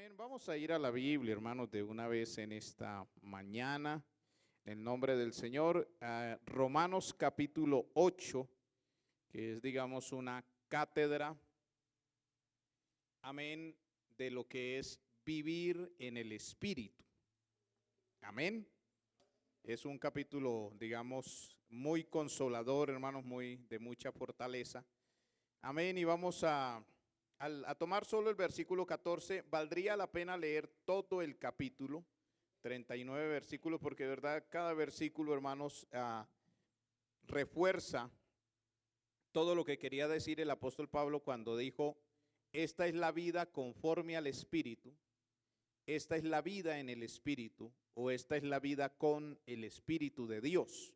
Amén. Vamos a ir a la Biblia, hermanos, de una vez en esta mañana, en el nombre del Señor, a Romanos capítulo 8, que es, digamos, una cátedra, amén, de lo que es vivir en el Espíritu. Amén. Es un capítulo, digamos, muy consolador, hermanos, muy de mucha fortaleza. Amén. Y vamos a tomar solo el versículo 14, valdría la pena leer todo el capítulo, 39 versículos, porque de verdad cada versículo, hermanos, refuerza todo lo que quería decir el apóstol Pablo cuando dijo, esta es la vida conforme al Espíritu, esta es la vida en el Espíritu, o esta es la vida con el Espíritu de Dios.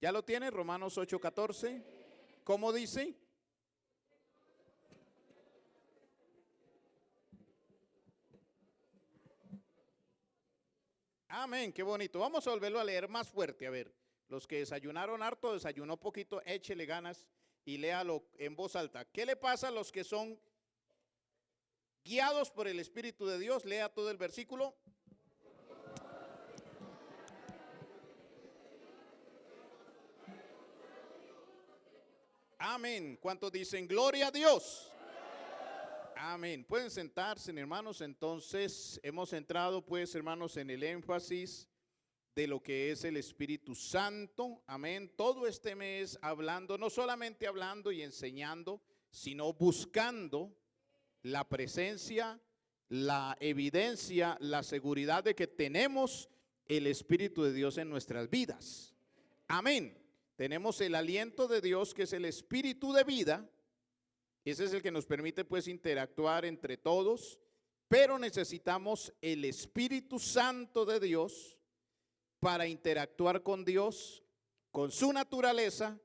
¿Ya lo tiene? Romanos 8:14, ¿cómo dice? Amén, qué bonito. Vamos a volverlo a leer más fuerte. A ver, los que desayunaron harto, desayunó poquito, échele ganas y léalo en voz alta. ¿Qué le pasa a los que son guiados por el Espíritu de Dios? Lea todo el versículo. Amén. ¿Cuántos dicen gloria a Dios? Amén. Pueden sentarse, hermanos. Entonces hemos entrado, pues, hermanos, en el énfasis de lo que es el Espíritu Santo. Amén. Todo este mes hablando, no solamente hablando y enseñando, sino buscando la presencia, la evidencia, la seguridad de que tenemos el Espíritu de Dios en nuestras vidas. Amén. Tenemos el aliento de Dios, que es el Espíritu de vida. Ese es el que nos permite, pues, interactuar entre todos, pero necesitamos el Espíritu Santo de Dios para interactuar con Dios, con su naturaleza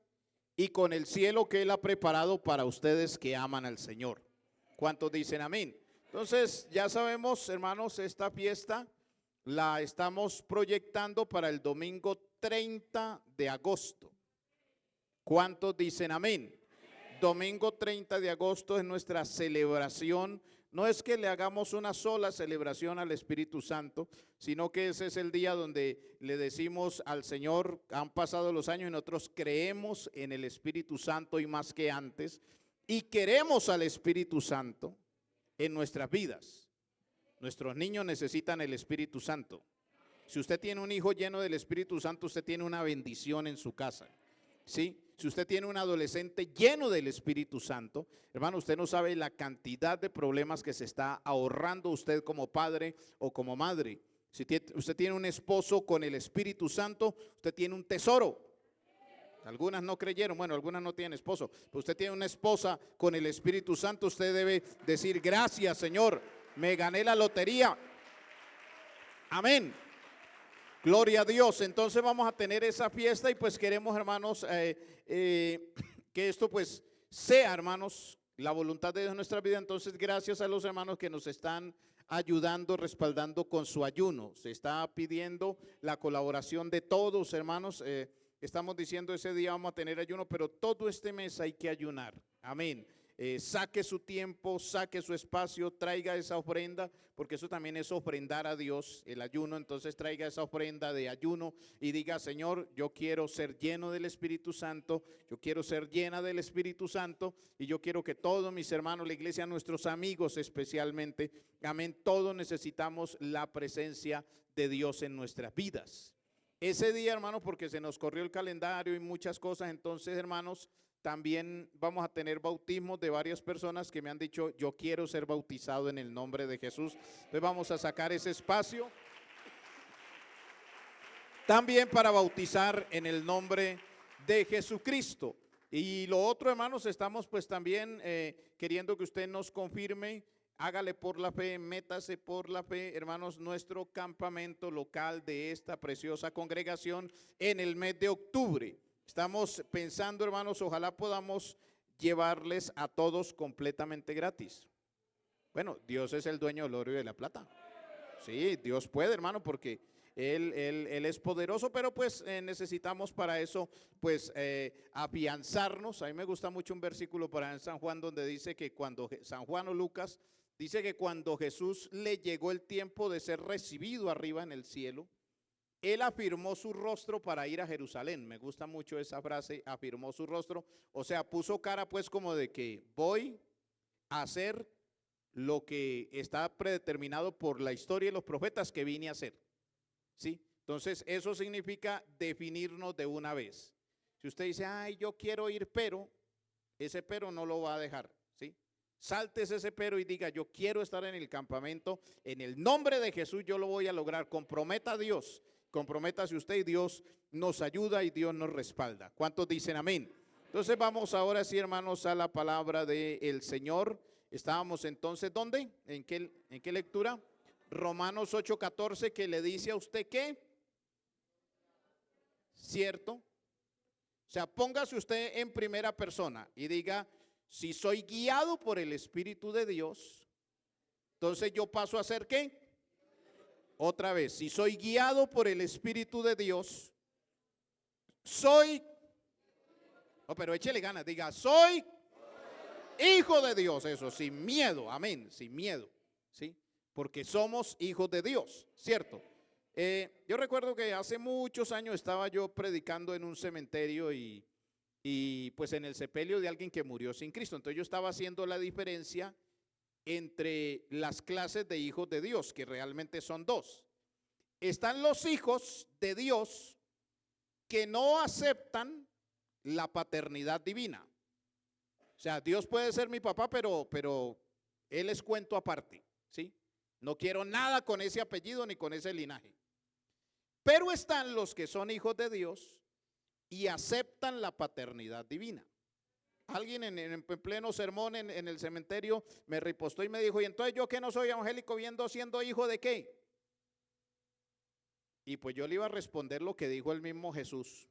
y con el cielo que Él ha preparado para ustedes que aman al Señor. ¿Cuántos dicen amén? Entonces, ya sabemos, hermanos, esta fiesta la estamos proyectando para el domingo 30 de agosto. ¿Cuántos dicen amén? Domingo 30 de agosto es nuestra celebración. No es que le hagamos una sola celebración al Espíritu Santo, sino que ese es el día donde le decimos al Señor, han pasado los años y nosotros creemos en el Espíritu Santo y más que antes, y queremos al Espíritu Santo en nuestras vidas. Nuestros niños necesitan el Espíritu Santo. Si usted tiene un hijo lleno del Espíritu Santo, usted tiene una bendición en su casa. ¿Sí? Si usted tiene un adolescente lleno del Espíritu Santo, hermano, usted no sabe la cantidad de problemas que se está ahorrando usted como padre o como madre. Si usted tiene un esposo con el Espíritu Santo, usted tiene un tesoro. Algunas no creyeron, bueno, algunas no tienen esposo, pero usted tiene una esposa con el Espíritu Santo, usted debe decir, gracias, Señor, me gané la lotería. Amén. Gloria a Dios. Entonces vamos a tener esa fiesta y pues queremos, hermanos, que esto pues sea, hermanos, la voluntad de Dios en nuestra vida. Entonces gracias a los hermanos que nos están ayudando, respaldando con su ayuno. Se está pidiendo la colaboración de todos, hermanos. Estamos diciendo ese día vamos a tener ayuno, pero todo este mes hay que ayunar. Amén. Saque su tiempo, saque su espacio, traiga esa ofrenda, porque eso también es ofrendar a Dios, el ayuno. Entonces traiga esa ofrenda de ayuno y diga, Señor, yo quiero ser lleno del Espíritu Santo, yo quiero ser llena del Espíritu Santo y yo quiero que todos mis hermanos, la iglesia, nuestros amigos especialmente, amén, todos necesitamos la presencia de Dios en nuestras vidas. Ese día, hermanos, porque se nos corrió el calendario y muchas cosas, entonces, hermanos, también vamos a tener bautismos de varias personas que me han dicho, yo quiero ser bautizado en el nombre de Jesús. Entonces vamos a sacar ese espacio también para bautizar en el nombre de Jesucristo. Y lo otro, hermanos, estamos pues también queriendo que usted nos confirme, hágale por la fe, métase por la fe, hermanos, nuestro campamento local de esta preciosa congregación en el mes de octubre. Estamos pensando, hermanos, ojalá podamos llevarles a todos completamente gratis. Bueno, Dios es el dueño del oro y de la plata. Sí, Dios puede, hermano, porque Él es poderoso, pero pues necesitamos para eso, pues, afianzarnos. A mí me gusta mucho un versículo para en San Juan donde dice que cuando San Juan o Lucas dice que cuando Jesús le llegó el tiempo de ser recibido arriba en el cielo, él afirmó su rostro para ir a Jerusalén. Me gusta mucho esa frase, afirmó su rostro. O sea, puso cara pues como de que voy a hacer lo que está predeterminado por la historia y los profetas que vine a hacer. ¿Sí? Entonces, eso significa definirnos de una vez. Si usted dice, ay, yo quiero ir, pero ese pero no lo va a dejar. ¿Sí? Sáltese ese pero y diga, yo quiero estar en el campamento. En el nombre de Jesús yo lo voy a lograr. Comprometa a Dios. Comprométase usted y Dios nos ayuda y Dios nos respalda. ¿Cuántos dicen amén? Entonces vamos ahora sí, hermanos, a la palabra del Señor. Estábamos entonces, ¿dónde? ¿En qué lectura? Romanos 8:14, que le dice a usted que, ¿cierto? O sea, póngase usted en primera persona y diga, si soy guiado por el Espíritu de Dios, entonces yo paso a ser ¿qué? Otra vez, si soy guiado por el Espíritu de Dios, soy, oh, pero échele ganas, diga, soy hijo de Dios, eso, sin miedo, amén, sin miedo, ¿sí? Porque somos hijos de Dios, ¿cierto? Yo recuerdo que hace muchos años estaba yo predicando en un cementerio y pues en el sepelio de alguien que murió sin Cristo. Entonces yo estaba haciendo la diferencia entre las clases de hijos de Dios, que realmente son dos. Están los hijos de Dios que no aceptan la paternidad divina. O sea, Dios puede ser mi papá, pero Él es cuento aparte, ¿sí? No quiero nada con ese apellido ni con ese linaje. Pero están los que son hijos de Dios y aceptan la paternidad divina. Alguien en pleno sermón en el cementerio me ripostó y me dijo, y entonces yo que no soy evangélico siendo hijo de qué. Y pues yo le iba a responder lo que dijo el mismo Jesús.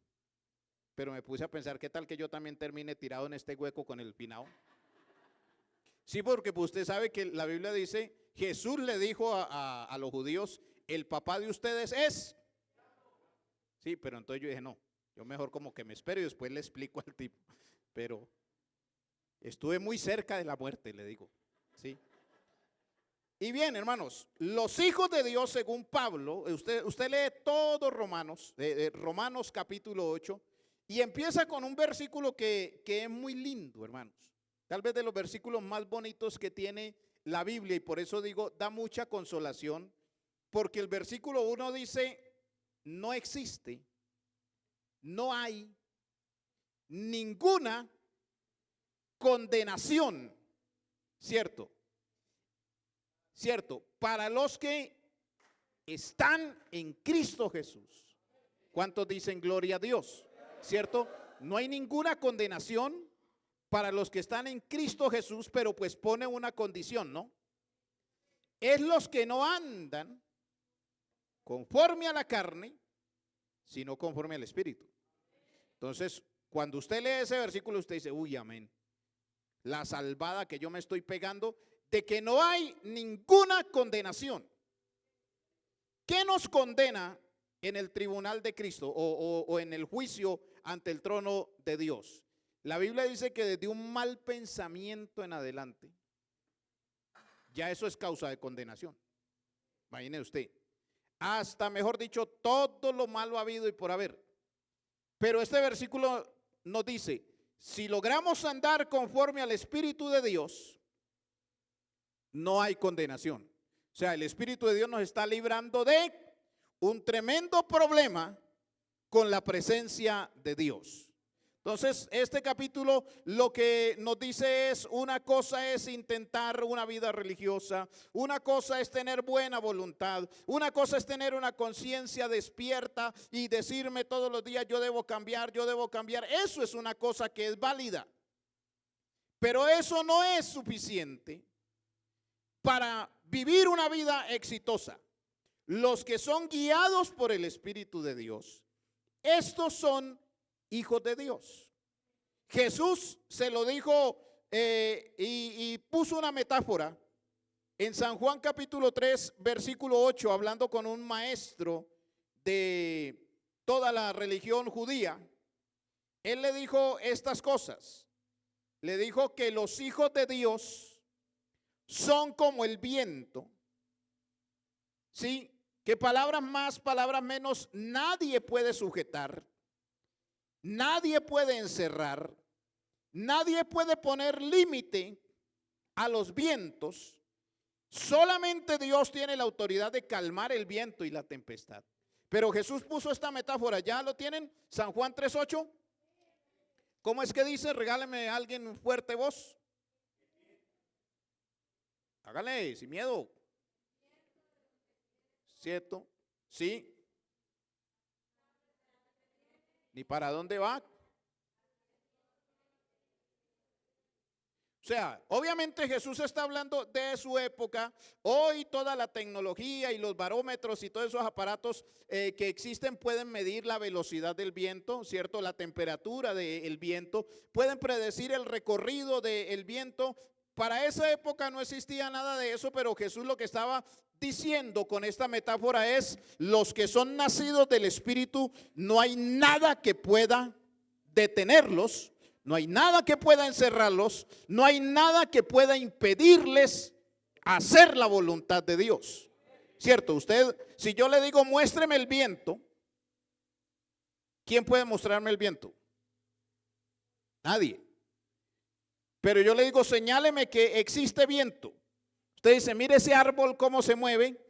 Pero me puse a pensar, ¿qué tal que yo también termine tirado en este hueco con el finado? Sí, porque pues usted sabe que la Biblia dice, Jesús le dijo a los judíos, el papá de ustedes es. Sí, pero entonces yo dije, no, yo mejor como que me espero y después le explico al tipo. Pero estuve muy cerca de la muerte, le digo, ¿sí? Y bien, hermanos, los hijos de Dios según Pablo, usted lee todo Romanos, Romanos capítulo 8, y empieza con un versículo que es muy lindo, hermanos. Tal vez de los versículos más bonitos que tiene la Biblia, y por eso digo, da mucha consolación, porque el versículo 1 dice, no existe, no hay ninguna condenación, ¿cierto? ¿Cierto? Para los que están en Cristo Jesús. ¿Cuántos dicen gloria a Dios? ¿Cierto? No hay ninguna condenación para los que están en Cristo Jesús, pero pues pone una condición, ¿no? Es los que no andan conforme a la carne, sino conforme al Espíritu. Entonces, cuando usted lee ese versículo, usted dice, uy, amén. La salvada que yo me estoy pegando de que no hay ninguna condenación. ¿Qué nos condena en el tribunal de Cristo o en el juicio ante el trono de Dios? La Biblia dice que desde un mal pensamiento en adelante, ya eso es causa de condenación. Imagine usted. Hasta, mejor dicho, todo lo malo ha habido y por haber. Pero este versículo nos dice, si logramos andar conforme al Espíritu de Dios, no hay condenación. O sea, el Espíritu de Dios nos está librando de un tremendo problema con la presencia de Dios. Entonces, este capítulo lo que nos dice es, una cosa es intentar una vida religiosa, una cosa es tener buena voluntad, una cosa es tener una conciencia despierta y decirme todos los días yo debo cambiar, yo debo cambiar. Eso es una cosa que es válida. Pero eso no es suficiente para vivir una vida exitosa. Los que son guiados por el Espíritu de Dios, estos son hijos de Dios. Jesús se lo dijo y puso una metáfora en San Juan capítulo 3 versículo 8, hablando con un maestro de toda la religión judía. Él le dijo estas cosas. Le dijo que los hijos de Dios son como el viento. ¿Sí? Que palabras más, palabras menos, nadie puede sujetar, nadie puede encerrar, nadie puede poner límite a los vientos. Solamente Dios tiene la autoridad de calmar el viento y la tempestad. Pero Jesús puso esta metáfora, ¿ya lo tienen? San Juan 3:8. ¿Cómo es que dice? Regáleme a alguien fuerte voz. Hágale, sin miedo. ¿Cierto? ¿Sí? ¿Ni para dónde va? O sea, obviamente Jesús está hablando de su época. Hoy toda la tecnología y los barómetros y todos esos aparatos que existen pueden medir la velocidad del viento, ¿cierto? La temperatura del viento, pueden predecir el recorrido del viento. Para esa época no existía nada de eso, pero Jesús lo que estaba diciendo con esta metáfora es: los que son nacidos del Espíritu, no hay nada que pueda detenerlos. No hay nada que pueda encerrarlos, no hay nada que pueda impedirles hacer la voluntad de Dios. ¿Cierto? Usted, si yo le digo muéstreme el viento, ¿quién puede mostrarme el viento? Nadie. Pero yo le digo señáleme que existe viento. Usted dice mire ese árbol cómo se mueve,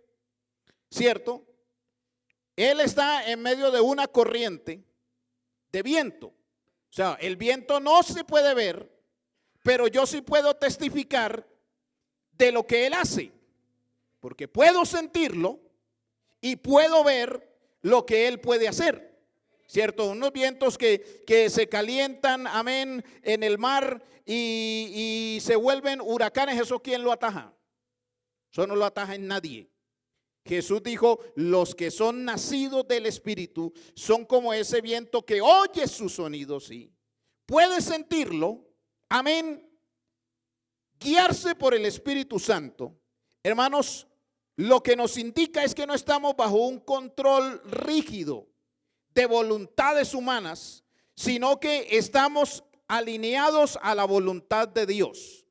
¿cierto? Él está en medio de una corriente de viento. O sea, el viento no se puede ver, pero yo sí puedo testificar de lo que él hace, porque puedo sentirlo y puedo ver lo que él puede hacer, ¿cierto? Unos vientos que se calientan, amén, en el mar y se vuelven huracanes. ¿Eso quién lo ataja? Eso no lo ataja en nadie. Jesús dijo, los que son nacidos del Espíritu son como ese viento que oye su sonido, sí. Puede sentirlo, amén, guiarse por el Espíritu Santo. Hermanos, lo que nos indica es que no estamos bajo un control rígido de voluntades humanas, sino que estamos alineados a la voluntad de Dios.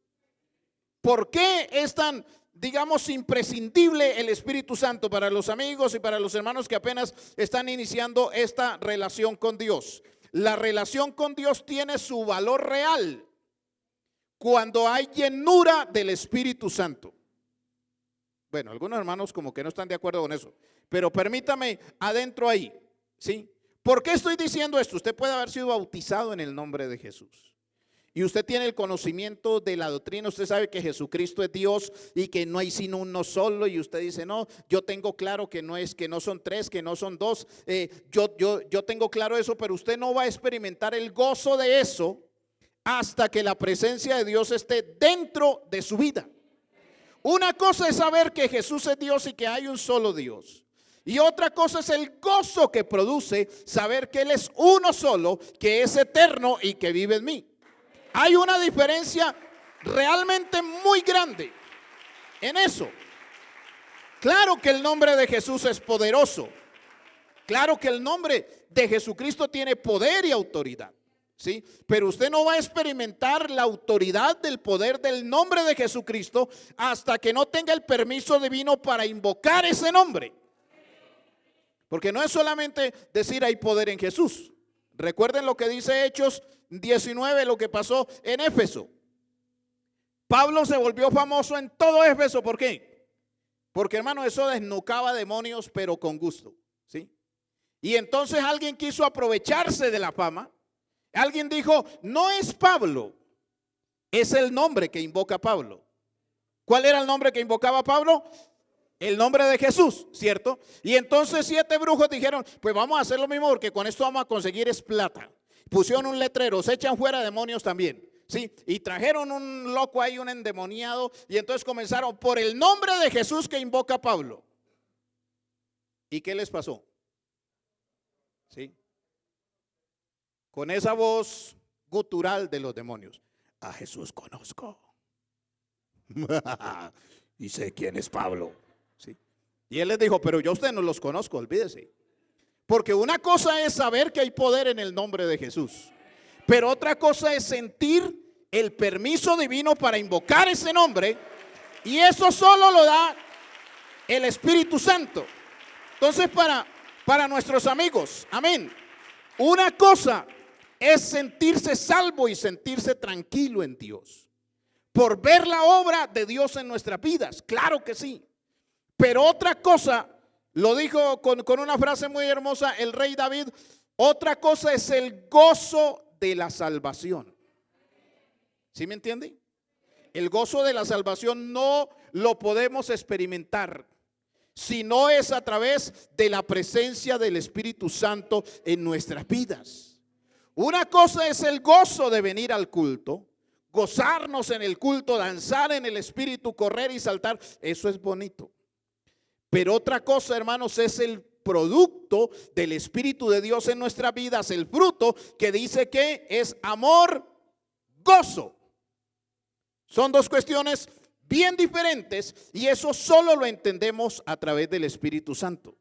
¿Por qué es tan, digamos, imprescindible el Espíritu Santo para los amigos y para los hermanos que apenas están iniciando esta relación con Dios? La relación con Dios tiene su valor real cuando hay llenura del Espíritu Santo. Bueno, algunos hermanos como que no están de acuerdo con eso, pero permítame adentro ahí, ¿sí? ¿Por qué estoy diciendo esto? Usted puede haber sido bautizado en el nombre de Jesús. Y usted tiene el conocimiento de la doctrina, usted sabe que Jesucristo es Dios y que no hay sino uno solo, y usted dice, no, yo tengo claro que no son tres, que no son dos, yo tengo claro eso, pero usted no va a experimentar el gozo de eso hasta que la presencia de Dios esté dentro de su vida. Una cosa es saber que Jesús es Dios y que hay un solo Dios. Y otra cosa es el gozo que produce saber que Él es uno solo, que es eterno y que vive en mí. Hay una diferencia realmente muy grande en eso. Claro que el nombre de Jesús es poderoso. Claro que el nombre de Jesucristo tiene poder y autoridad, ¿sí? Pero usted no va a experimentar la autoridad del poder del nombre de Jesucristo hasta que no tenga el permiso divino para invocar ese nombre. Porque no es solamente decir hay poder en Jesús. Recuerden lo que dice Hechos 19, lo que pasó en Éfeso. Pablo se volvió famoso en todo Éfeso. ¿Por qué? Porque, hermano, eso desnucaba demonios, pero con gusto, ¿sí? Y entonces alguien quiso aprovecharse de la fama. Alguien dijo, no es Pablo, es el nombre que invoca Pablo. ¿Cuál era el nombre que invocaba Pablo? El nombre de Jesús, ¿cierto? Y entonces 7 brujos dijeron, pues vamos a hacer lo mismo porque con esto vamos a conseguir es plata. Pusieron un letrero, se echan fuera demonios también, ¿sí? Y trajeron un loco ahí, un endemoniado, y entonces comenzaron por el nombre de Jesús que invoca Pablo. ¿Y qué les pasó? ¿Sí? Con esa voz gutural de los demonios. A Jesús conozco. Y sé quién es Pablo. ¿Sí? Y él les dijo, pero yo a ustedes no los conozco, olvídese. Porque una cosa es saber que hay poder en el nombre de Jesús, pero otra cosa es sentir el permiso divino para invocar ese nombre Y eso solo lo da el Espíritu Santo. Entonces, para nuestros amigos, amén. Una cosa es sentirse salvo y sentirse tranquilo en Dios, por ver la obra de Dios en nuestras vidas, claro que sí. Pero otra cosa, lo dijo con una frase muy hermosa el rey David, otra cosa es el gozo de la salvación. ¿Sí me entiende? El gozo de la salvación no lo podemos experimentar si no es a través de la presencia del Espíritu Santo en nuestras vidas. Una cosa es el gozo de venir al culto, gozarnos en el culto, danzar en el Espíritu, correr y saltar. Eso es bonito. Pero otra cosa, hermanos, es el producto del Espíritu de Dios en nuestras vidas, el fruto que dice que es amor, gozo. Son dos cuestiones bien diferentes y eso solo lo entendemos a través del Espíritu Santo.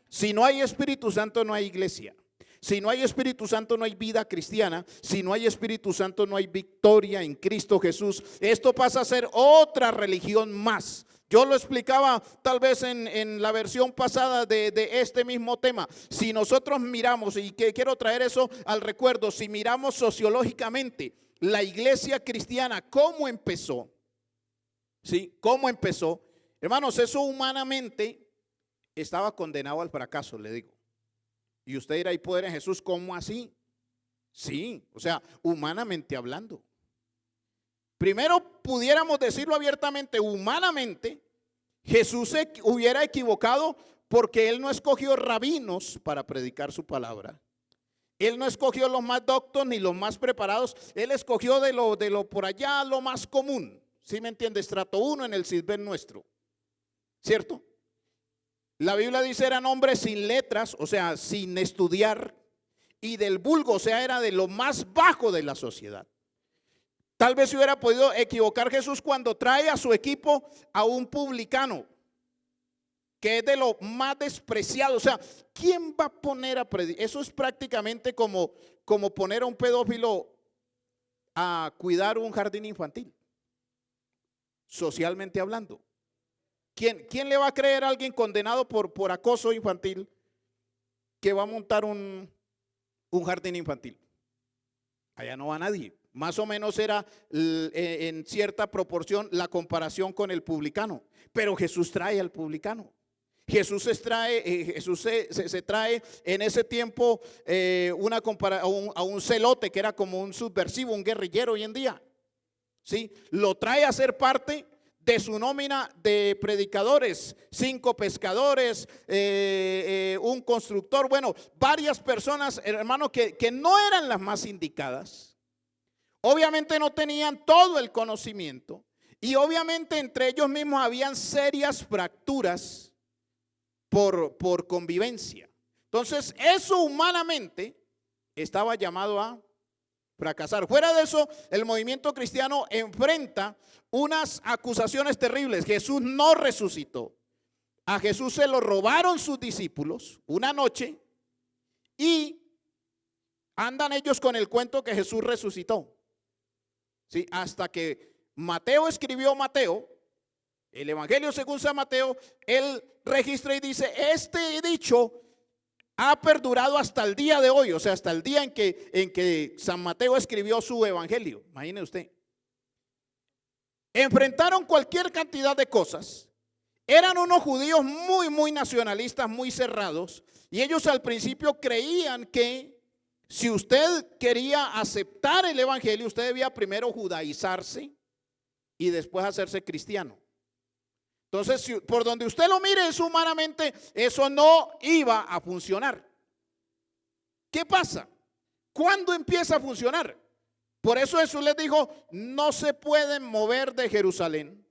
Si no hay Espíritu Santo, no hay iglesia. Si no hay Espíritu Santo, no hay vida cristiana. Si no hay Espíritu Santo, no hay victoria en Cristo Jesús. Esto pasa a ser otra religión más. Yo lo explicaba tal vez en la versión pasada de este mismo tema. Si nosotros miramos, y que quiero traer eso al recuerdo, si miramos sociológicamente la iglesia cristiana, ¿cómo empezó? ¿Sí? ¿Cómo empezó? Hermanos, eso humanamente estaba condenado al fracaso, le digo. Y usted dirá, ¿y poder en Jesús cómo así? Sí, o sea, humanamente hablando. Primero, pudiéramos decirlo abiertamente, humanamente, Jesús se hubiera equivocado porque Él no escogió rabinos para predicar su palabra. Él no escogió los más doctos ni los más preparados. Él escogió de lo por allá lo más común. ¿Sí me entiende? Estrato 1 en el CISBEN nuestro. ¿Cierto? La Biblia dice eran hombres sin letras, o sea, sin estudiar, y del vulgo, o sea, era de lo más bajo de la sociedad. Tal vez se hubiera podido equivocar Jesús cuando trae a su equipo a un publicano, que es de lo más despreciado. O sea, ¿quién va a poner a predicar? Eso es prácticamente como poner a un pedófilo a cuidar un jardín infantil, socialmente hablando. ¿Quién le va a creer a alguien condenado por acoso infantil que va a montar un jardín infantil? Allá no va nadie. Más o menos era en cierta proporción la comparación con el publicano. Pero Jesús trae al publicano. Jesús se trae en ese tiempo a un celote que era como un subversivo, un guerrillero hoy en día. ¿Sí? Lo trae a ser parte de su nómina de predicadores, 5 pescadores, un constructor, bueno, varias personas, hermanos, que no eran las más indicadas. Obviamente no tenían todo el conocimiento y obviamente entre ellos mismos habían serias fracturas por convivencia. Entonces, eso humanamente estaba llamado a fracasar. Fuera de eso, el movimiento cristiano enfrenta unas acusaciones terribles. Jesús no resucitó. A Jesús se lo robaron sus discípulos una noche y andan ellos con el cuento que Jesús resucitó. ¿Sí? Hasta que Mateo escribió Mateo, el Evangelio según San Mateo, él registra y dice, este dicho ha perdurado hasta el día de hoy, o sea, hasta el día en que San Mateo escribió su evangelio. Imagine usted. Enfrentaron cualquier cantidad de cosas. Eran unos judíos muy nacionalistas, muy cerrados. Y ellos al principio creían que si usted quería aceptar el evangelio, usted debía primero judaizarse y después hacerse cristiano. Entonces, por donde usted lo mire, eso humanamente, eso no iba a funcionar. ¿Qué pasa? ¿Cuándo empieza a funcionar? Por eso Jesús les dijo, no se pueden mover de Jerusalén.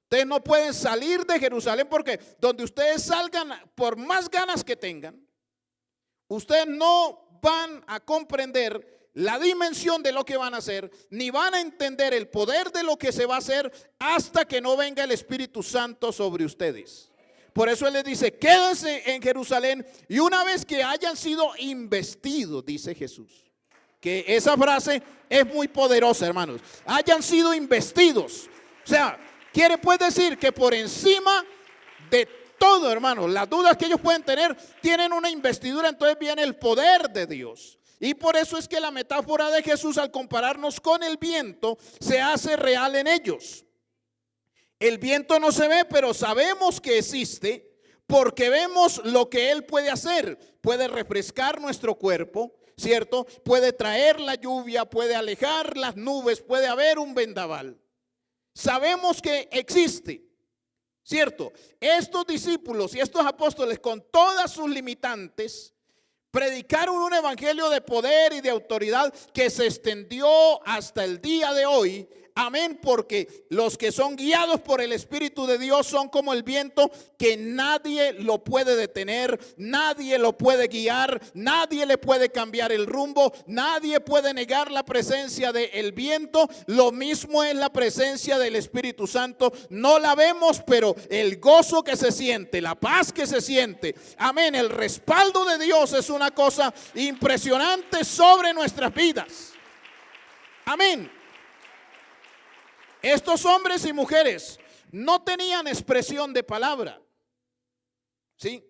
Ustedes no pueden salir de Jerusalén porque donde ustedes salgan, por más ganas que tengan, ustedes no van a comprender la dimensión de lo que van a hacer, ni van a entender el poder de lo que se va a hacer hasta que no venga el Espíritu Santo sobre ustedes. Por eso Él les dice, quédense en Jerusalén y una vez que hayan sido investidos, dice Jesús, que esa frase es muy poderosa, hermanos, hayan sido investidos. O sea, Quiere pues decir que por encima de todo, hermano, las dudas que ellos pueden tener, tienen una investidura, entonces viene el poder de Dios. Y por eso es que la metáfora de Jesús, al compararnos con el viento, se hace real en ellos. El viento no se ve, pero sabemos que existe porque vemos lo que Él puede hacer. Puede refrescar nuestro cuerpo, ¿cierto? Puede traer la lluvia, puede alejar las nubes, puede haber un vendaval. Sabemos que existe, ¿cierto? Estos discípulos y estos apóstoles, con todas sus limitantes, predicaron un evangelio de poder y de autoridad que se extendió hasta el día de hoy. Amén, porque los que son guiados por el Espíritu de Dios son como el viento, que nadie lo puede detener, nadie lo puede guiar, nadie le puede cambiar el rumbo, nadie puede negar la presencia del viento. Lo mismo es la presencia del Espíritu Santo. No la vemos, pero el gozo que se siente, la paz que se siente, amén, el respaldo de Dios es una cosa impresionante sobre nuestras vidas. Amén. Estos hombres y mujeres no tenían expresión de palabra, ¿sí?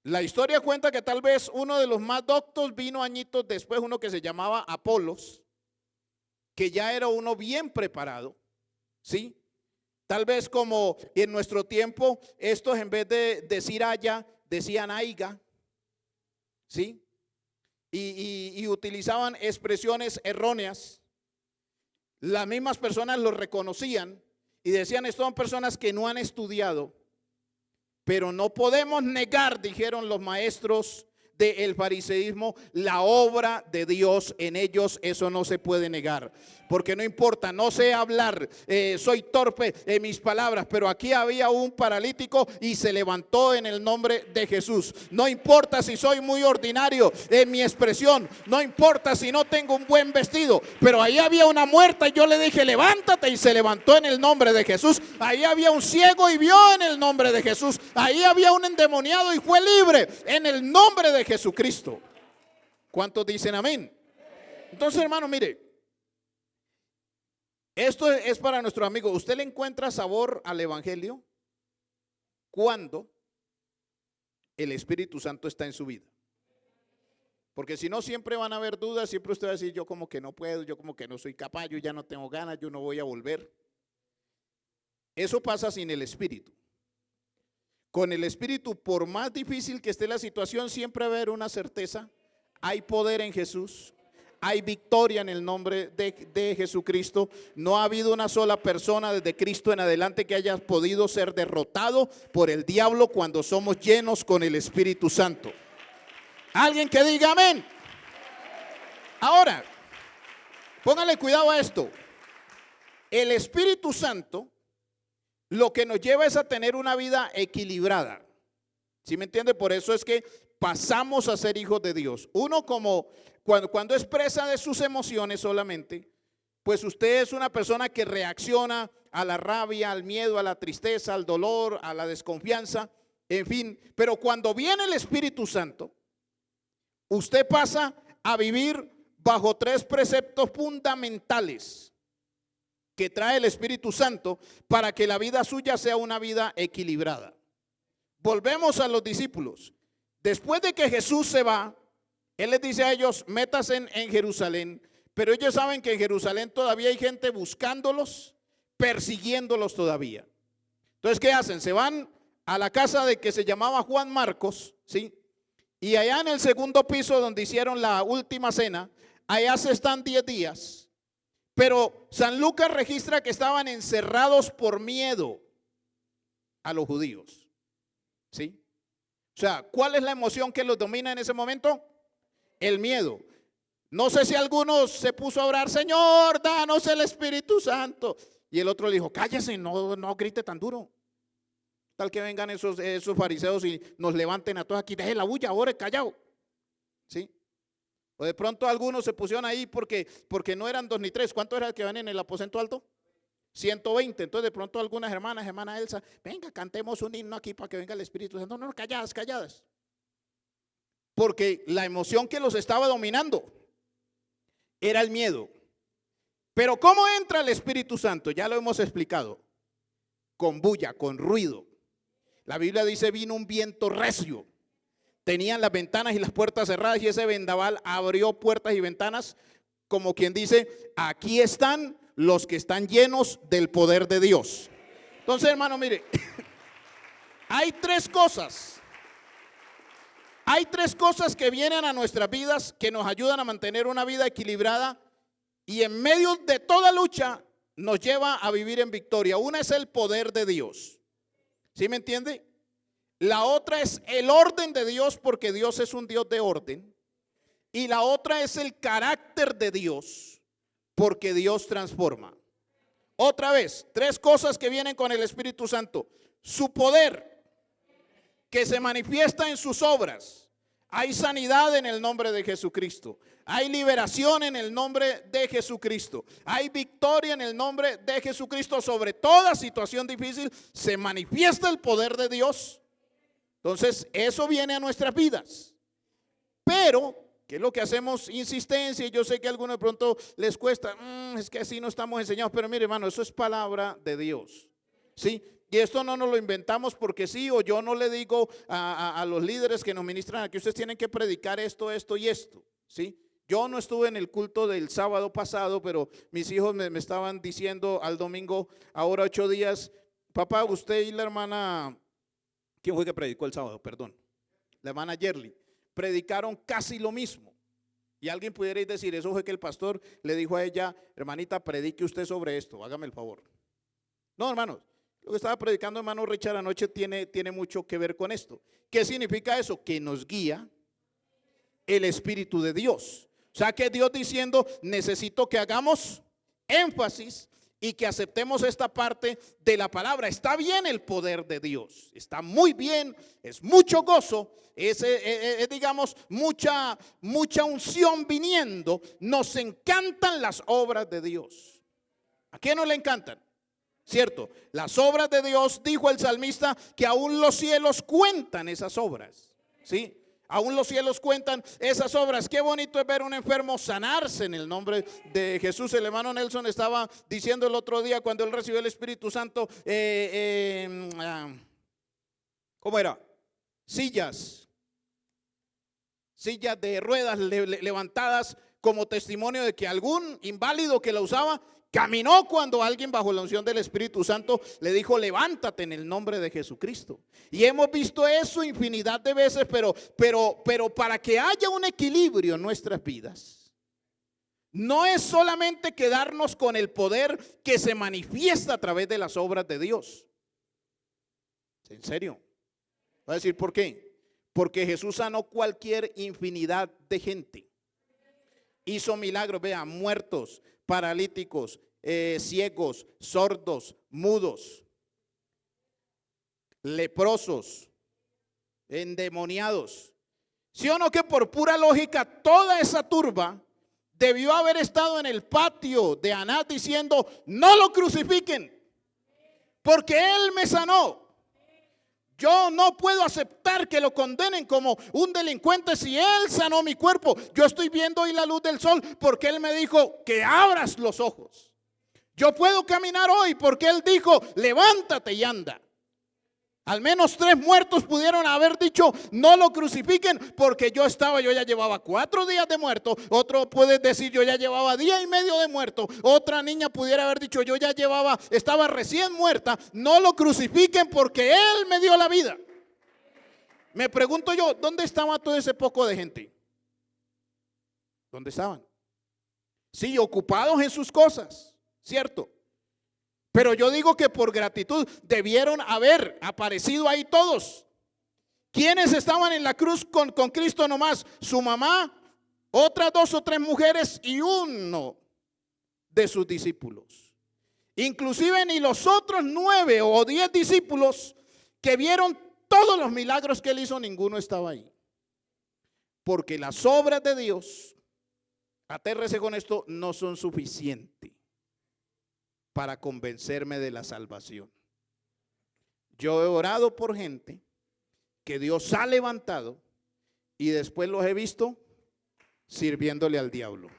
La historia cuenta que tal vez uno de los más doctos vino añitos después, uno que se llamaba Apolos, que ya era uno bien preparado, ¿sí? Tal vez como en nuestro tiempo, estos en vez de decir haya, decían aiga, ¿sí? Y utilizaban expresiones erróneas. Las mismas personas lo reconocían y decían, estas son personas que no han estudiado, pero no podemos negar, dijeron los maestros del fariseísmo, la obra de Dios en ellos. Eso no se puede negar, porque no importa, no sé hablar, soy torpe en mis palabras, pero aquí había un paralítico y se levantó en el nombre de Jesús. No importa si soy muy ordinario en mi expresión, no importa si no tengo un buen vestido, pero ahí había una muerta y yo le dije levántate, y se levantó en el nombre de Jesús. Ahí había un ciego y vio en el nombre de Jesús. Ahí había un endemoniado y fue libre en el nombre de Jesucristo. ¿Cuántos dicen amén? Entonces, hermano, mire, esto es para nuestro amigo. ¿Usted le encuentra sabor al evangelio cuando el Espíritu Santo está en su vida? Porque si no, siempre van a haber dudas, siempre usted va a decir, yo como que no puedo, yo como que no soy capaz, yo ya no tengo ganas, yo no voy a volver. Eso pasa sin el Espíritu. Con el Espíritu, por más difícil que esté la situación, siempre va a haber una certeza. Hay poder en Jesús, hay victoria en el nombre de Jesucristo. No ha habido una sola persona desde Cristo en adelante que haya podido ser derrotado por el diablo cuando somos llenos con el Espíritu Santo. Alguien que diga amén. Ahora, póngale cuidado a esto. El Espíritu Santo lo que nos lleva es a tener una vida equilibrada. ¿Sí me entiende? Por eso es que pasamos a ser hijos de Dios. Uno, como cuando expresa de sus emociones solamente, pues usted es una persona que reacciona a la rabia, al miedo, a la tristeza, al dolor, a la desconfianza, en fin. Pero cuando viene el Espíritu Santo, usted pasa a vivir bajo 3 preceptos fundamentales que trae el Espíritu Santo para que la vida suya sea una vida equilibrada. Volvemos a los discípulos. Después de que Jesús se va, Él les dice a ellos, métanse en Jerusalén, pero ellos saben que en Jerusalén todavía hay gente buscándolos, persiguiéndolos todavía. Entonces, ¿qué hacen? Se van a la casa de que se llamaba Juan Marcos, ¿sí? Y allá en el segundo piso donde hicieron la última cena, allá se están 10 días. Pero San Lucas registra que estaban encerrados por miedo a los judíos, ¿sí? O sea, ¿cuál es la emoción que los domina en ese momento? El miedo. No sé si alguno se puso a orar, Señor, danos el Espíritu Santo. Y el otro le dijo, cállese, no grite tan duro. Tal que vengan esos fariseos y nos levanten a todos aquí, deje la bulla, ore callado, ¿sí? O de pronto algunos se pusieron ahí porque no eran 2 ni 3. ¿Cuántos eran que van en el aposento alto? 120. Entonces de pronto algunas hermana Elsa, venga, cantemos un himno aquí para que venga el Espíritu Santo. No, calladas. Porque la emoción que los estaba dominando era el miedo. Pero ¿cómo entra el Espíritu Santo? Ya lo hemos explicado. Con bulla, con ruido. La Biblia dice, vino un viento recio. Tenían las ventanas y las puertas cerradas y ese vendaval abrió puertas y ventanas, como quien dice, aquí están los que están llenos del poder de Dios. Entonces, hermano, mire, hay tres cosas. Hay tres cosas que vienen a nuestras vidas que nos ayudan a mantener una vida equilibrada y en medio de toda lucha nos lleva a vivir en victoria. Una es el poder de Dios. ¿Sí me entiende? La otra es el orden de Dios, porque Dios es un Dios de orden. Y la otra es el carácter de Dios, porque Dios transforma. Otra vez, tres cosas que vienen con el Espíritu Santo. Su poder, que se manifiesta en sus obras. Hay sanidad en el nombre de Jesucristo. Hay liberación en el nombre de Jesucristo. Hay victoria en el nombre de Jesucristo. Sobre toda situación difícil se manifiesta el poder de Dios. Entonces, eso viene a nuestras vidas. Pero, ¿qué es lo que hacemos? Insistencia. Y yo sé que a algunos de pronto les cuesta. Es que así no estamos enseñados. Pero mire, hermano, eso es palabra de Dios. ¿Sí? Y esto no nos lo inventamos porque sí, o yo no le digo a los líderes que nos ministran aquí, ustedes tienen que predicar esto, esto y esto. ¿Sí? Yo no estuve en el culto del sábado pasado, pero mis hijos me estaban diciendo al domingo, ahora 8 días, papá, usted y la hermana, ¿quién fue que predicó el sábado? Perdón, la hermana Yerly, predicaron casi lo mismo. Y alguien pudiera decir, eso fue que el pastor le dijo a ella, hermanita, predique usted sobre esto, hágame el favor. No, hermanos, lo que estaba predicando hermano Richard anoche tiene mucho que ver con esto. ¿Qué significa eso? Que nos guía el Espíritu de Dios. O sea que Dios diciendo, necesito que hagamos énfasis y que aceptemos esta parte de la palabra. Está bien el poder de Dios, está muy bien, es mucho gozo, es digamos mucha unción viniendo. Nos encantan las obras de Dios. ¿A quién no le encantan? ¿Cierto? Las obras de Dios, dijo el salmista, que aún los cielos cuentan esas obras. ¿Sí? Aún los cielos cuentan esas obras. Qué bonito es ver a un enfermo sanarse en el nombre de Jesús. El hermano Nelson estaba diciendo el otro día cuando él recibió el Espíritu Santo, ¿cómo era? Sillas de ruedas levantadas como testimonio de que algún inválido que la usaba caminó cuando alguien bajo la unción del Espíritu Santo le dijo, levántate en el nombre de Jesucristo. Y hemos visto eso infinidad de veces, pero para que haya un equilibrio en nuestras vidas, no es solamente quedarnos con el poder que se manifiesta a través de las obras de Dios. ¿En serio? Voy a decir por qué. Porque Jesús sanó cualquier infinidad de gente. Hizo milagros, vea, muertos, paralíticos, ciegos, sordos, mudos, leprosos, endemoniados. ¿Sí o no que por pura lógica toda esa turba debió haber estado en el patio de Anás diciendo, no lo crucifiquen, porque él me sanó? Yo no puedo aceptar que lo condenen como un delincuente si él sanó mi cuerpo. Yo estoy viendo hoy la luz del sol porque él me dijo que abras los ojos. Yo puedo caminar hoy porque él dijo, levántate y anda. Al menos 3 muertos pudieron haber dicho, no lo crucifiquen, porque yo ya llevaba 4 días de muerto. Otro puede decir, yo ya llevaba 1 día y medio de muerto. Otra niña pudiera haber dicho, estaba recién muerta. No lo crucifiquen porque él me dio la vida. Me pregunto yo, ¿dónde estaba todo ese poco de gente? ¿Dónde estaban? Sí, ocupados en sus cosas, ¿cierto? Pero yo digo que por gratitud debieron haber aparecido ahí todos. ¿Quiénes estaban en la cruz con Cristo nomás? Su mamá, otras 2 o 3 mujeres y uno de sus discípulos. Inclusive ni los otros 9 o 10 discípulos que vieron todos los milagros que él hizo, ninguno estaba ahí. Porque las obras de Dios, atérrese con esto, no son suficientes para convencerme de la salvación. Yo he orado por gente que Dios ha levantado y después los he visto sirviéndole al diablo.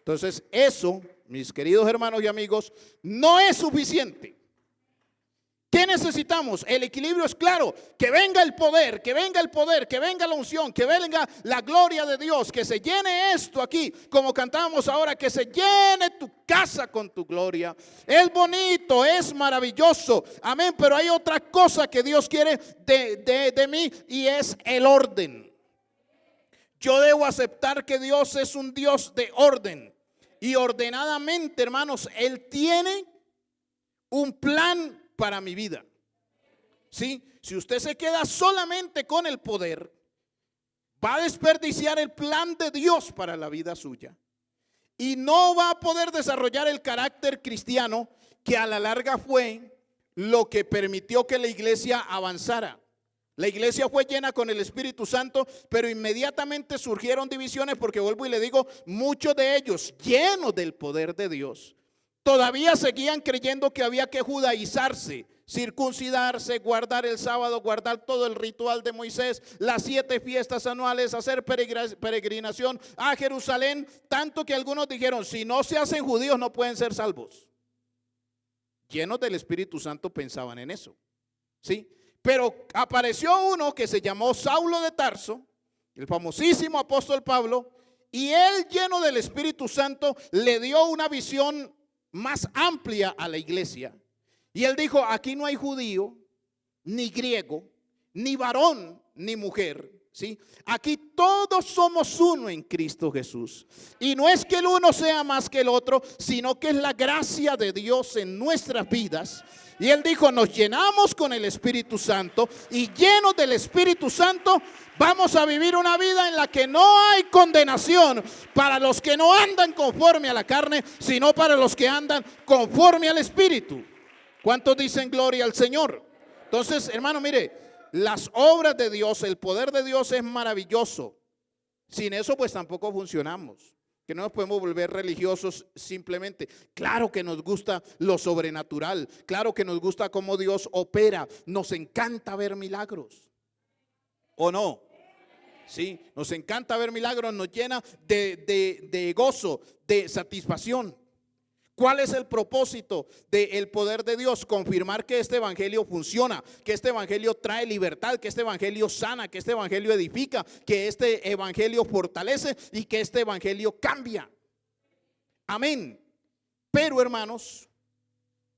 Entonces eso mis queridos hermanos y amigos, no es suficiente. ¿Qué necesitamos? El equilibrio es claro, que venga el poder, que venga el poder, que venga la unción, que venga la gloria de Dios, que se llene esto aquí, como cantábamos ahora, que se llene tu casa con tu gloria. Es bonito, es maravilloso, amén, pero hay otra cosa que Dios quiere de mí y es el orden. Yo debo aceptar que Dios es un Dios de orden y ordenadamente, hermanos, Él tiene un plan para mi vida. ¿Sí? Si usted se queda solamente con el poder, va a desperdiciar el plan de Dios para la vida suya y no va a poder desarrollar el carácter cristiano que a la larga fue lo que permitió que la iglesia avanzara. La iglesia fue llena con el Espíritu Santo, pero inmediatamente surgieron divisiones porque, vuelvo y le digo, muchos de ellos llenos del poder de Dios todavía seguían creyendo que había que judaizarse, circuncidarse, guardar el sábado, guardar todo el ritual de Moisés, las 7 fiestas anuales, hacer peregrinación a Jerusalén, tanto que algunos dijeron, si no se hacen judíos no pueden ser salvos. Llenos del Espíritu Santo pensaban en eso, ¿sí? Pero apareció uno que se llamó Saulo de Tarso, el famosísimo apóstol Pablo, y él, lleno del Espíritu Santo, le dio una visión más amplia a la iglesia. Y él dijo, aquí no hay judío, ni griego, ni varón, ni mujer, ¿sí? Aquí todos somos uno en Cristo Jesús. Y no es que el uno sea más que el otro, sino que es la gracia de Dios en nuestras vidas. Y él dijo, nos llenamos con el Espíritu Santo y llenos del Espíritu Santo vamos a vivir una vida en la que no hay condenación para los que no andan conforme a la carne, sino para los que andan conforme al Espíritu. ¿Cuántos dicen gloria al Señor? Entonces, hermano, mire, las obras de Dios, el poder de Dios es maravilloso. Sin eso pues tampoco funcionamos. Que no nos podemos volver religiosos simplemente. Claro que nos gusta lo sobrenatural. Claro que nos gusta cómo Dios opera. Nos encanta ver milagros. ¿O no? Sí, nos encanta ver milagros. Nos llena de gozo, de satisfacción. ¿Cuál es el propósito del poder de Dios? Confirmar que este evangelio funciona, que este evangelio trae libertad, que este evangelio sana, que este evangelio edifica, que este evangelio fortalece y que este evangelio cambia. Amén. Pero, hermanos,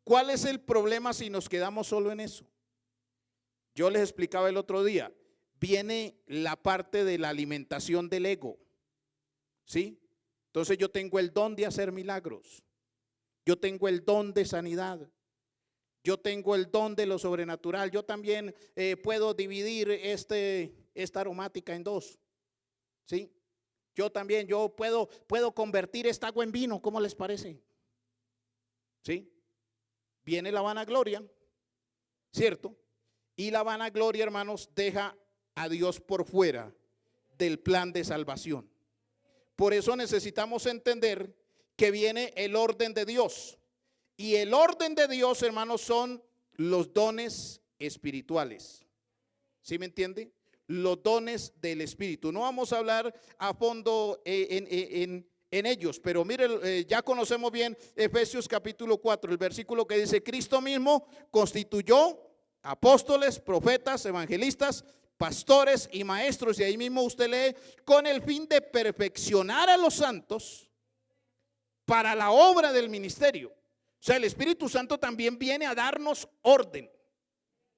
¿cuál es el problema si nos quedamos solo en eso? Yo les explicaba el otro día, viene la parte de la alimentación del ego, ¿sí? Entonces yo tengo el don de hacer milagros. Yo tengo el don de sanidad. Yo tengo el don de lo sobrenatural. Yo también puedo dividir esta aromática en 2. ¿Sí? Yo también, yo puedo convertir esta agua en vino. ¿Cómo les parece? ¿Sí? Viene la vanagloria, ¿cierto? Y la vanagloria, hermanos, deja a Dios por fuera del plan de salvación. Por eso necesitamos entender que viene el orden de Dios. Y el orden de Dios, hermanos, son los dones espirituales. ¿Sí me entiende? Los dones del Espíritu. No vamos a hablar a fondo en ellos, pero mire, ya conocemos bien Efesios capítulo 4, el versículo que dice, Cristo mismo constituyó apóstoles, profetas, evangelistas, pastores y maestros. Y ahí mismo usted lee, con el fin de perfeccionar a los santos para la obra del ministerio. O sea, el Espíritu Santo también viene a darnos orden.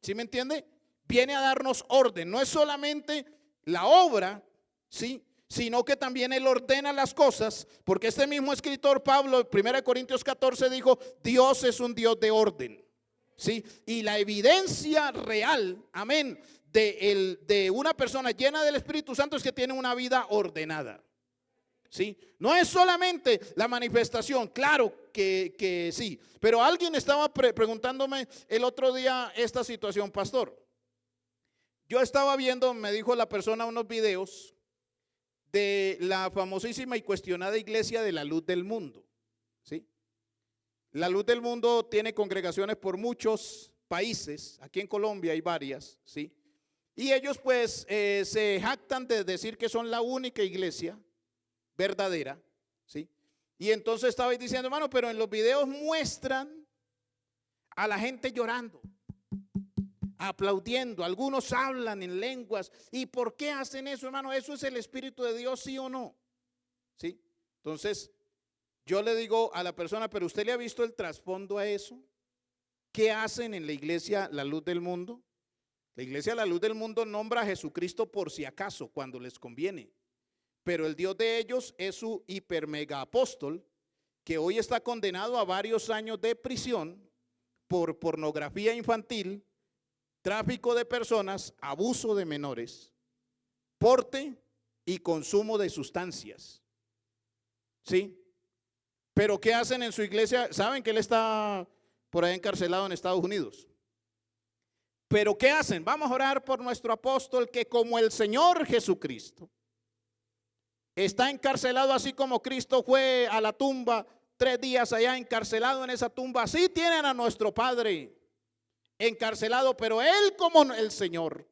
¿Sí me entiende? Viene a darnos orden. No es solamente la obra, ¿sí? Sino que también Él ordena las cosas. Porque este mismo escritor Pablo, en 1 Corintios 14, dijo, Dios es un Dios de orden. ¿Sí? Y la evidencia real, amén, de una persona llena del Espíritu Santo es que tiene una vida ordenada. ¿Sí? No es solamente la manifestación, claro que sí, pero alguien estaba preguntándome el otro día esta situación, pastor. Yo estaba viendo, me dijo la persona, unos videos de la famosísima y cuestionada iglesia de la Luz del Mundo. ¿Sí? La Luz del Mundo tiene congregaciones por muchos países, aquí en Colombia hay varias, ¿sí? Y ellos pues se jactan de decir que son la única iglesia verdadera, ¿sí? Y entonces estabais diciendo, hermano, pero en los videos muestran a la gente llorando, aplaudiendo, algunos hablan en lenguas. ¿Y por qué hacen eso, hermano? ¿Eso es el Espíritu de Dios, sí o no? ¿Sí? Entonces, yo le digo a la persona, pero ¿usted le ha visto el trasfondo a eso? ¿Qué hacen en la iglesia La Luz del Mundo? La iglesia La Luz del Mundo nombra a Jesucristo por si acaso, cuando les conviene. Pero el Dios de ellos es su hiper mega apóstol, que hoy está condenado a varios años de prisión por pornografía infantil, tráfico de personas, abuso de menores, porte y consumo de sustancias. ¿Sí? Pero ¿qué hacen en su iglesia? ¿Saben que él está por ahí encarcelado en Estados Unidos? Pero ¿qué hacen? Vamos a orar por nuestro apóstol, que como el Señor Jesucristo está encarcelado, así como Cristo fue a la tumba 3 días allá encarcelado en esa tumba, así tienen a nuestro Padre encarcelado, pero Él como el Señor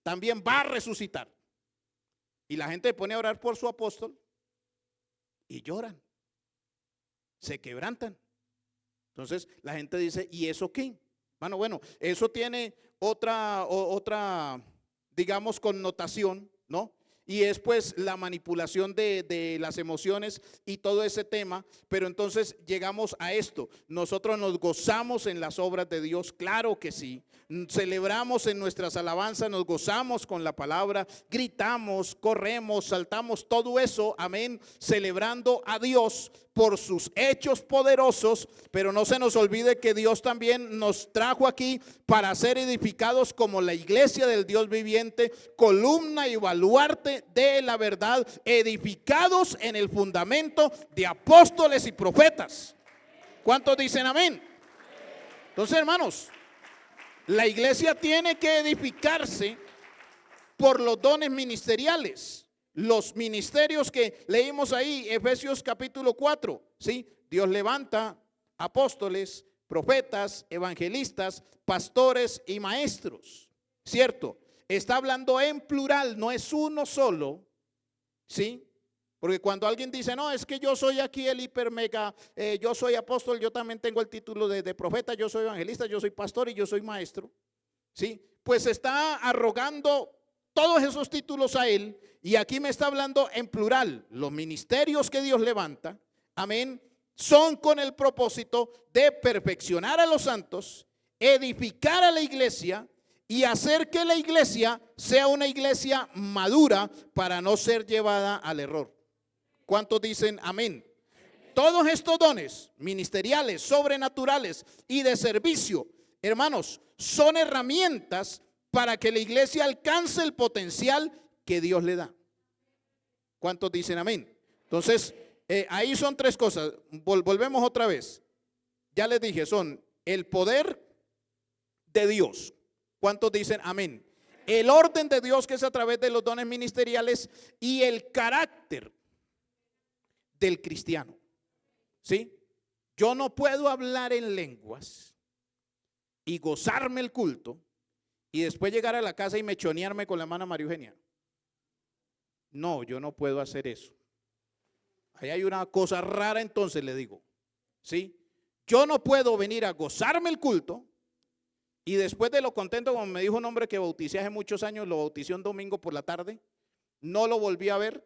también va a resucitar. Y la gente pone a orar por su apóstol y lloran, se quebrantan. Entonces la gente dice, ¿y eso qué? Bueno, eso tiene otra, digamos, connotación, ¿no? Y es pues la manipulación de las emociones y todo ese tema. Pero entonces llegamos a esto. Nosotros nos gozamos en las obras de Dios, claro que sí. Celebramos en nuestras alabanzas, nos gozamos con la palabra, gritamos, corremos, saltamos, todo eso, amén, celebrando a Dios por sus hechos poderosos. Pero no se nos olvide que Dios también nos trajo aquí para ser edificados como la iglesia del Dios viviente, columna y baluarte de la verdad, edificados en el fundamento de apóstoles y profetas. ¿Cuántos dicen amén? Entonces, hermanos, la iglesia tiene que edificarse por los dones ministeriales. Los ministerios que leímos ahí, Efesios capítulo 4, ¿sí? Dios levanta apóstoles, profetas, evangelistas, pastores y maestros, ¿cierto? Está hablando en plural, no es uno solo, ¿sí? Porque cuando alguien dice, no, es que yo soy aquí el hiper mega, yo soy apóstol, yo también tengo el título de profeta, yo soy evangelista, yo soy pastor y yo soy maestro, ¿sí? Pues está arrogando todos esos títulos a él. Y aquí me está hablando en plural. Los ministerios que Dios levanta, amén, son con el propósito de perfeccionar a los santos, edificar a la iglesia y hacer que la iglesia sea una iglesia madura para no ser llevada al error. ¿Cuántos dicen amén? Todos estos dones ministeriales, sobrenaturales y de servicio, hermanos, son herramientas para que la iglesia alcance el potencial que Dios le da. ¿Cuántos dicen amén? Entonces, ahí son 3 cosas. Volvemos otra vez. Ya les dije, son el poder de Dios. ¿Cuántos dicen amén? El orden de Dios, que es a través de los dones ministeriales, y el carácter del cristiano. ¿Sí? Yo no puedo hablar en lenguas y gozarme el culto y después llegar a la casa y mechonearme con la hermana María Eugenia. No, yo no puedo hacer eso. Ahí hay una cosa rara, entonces le digo, ¿sí? Yo no puedo venir a gozarme el culto y después de lo contento, como me dijo un hombre que bauticé hace muchos años, lo bauticé un domingo por la tarde, no lo volví a ver.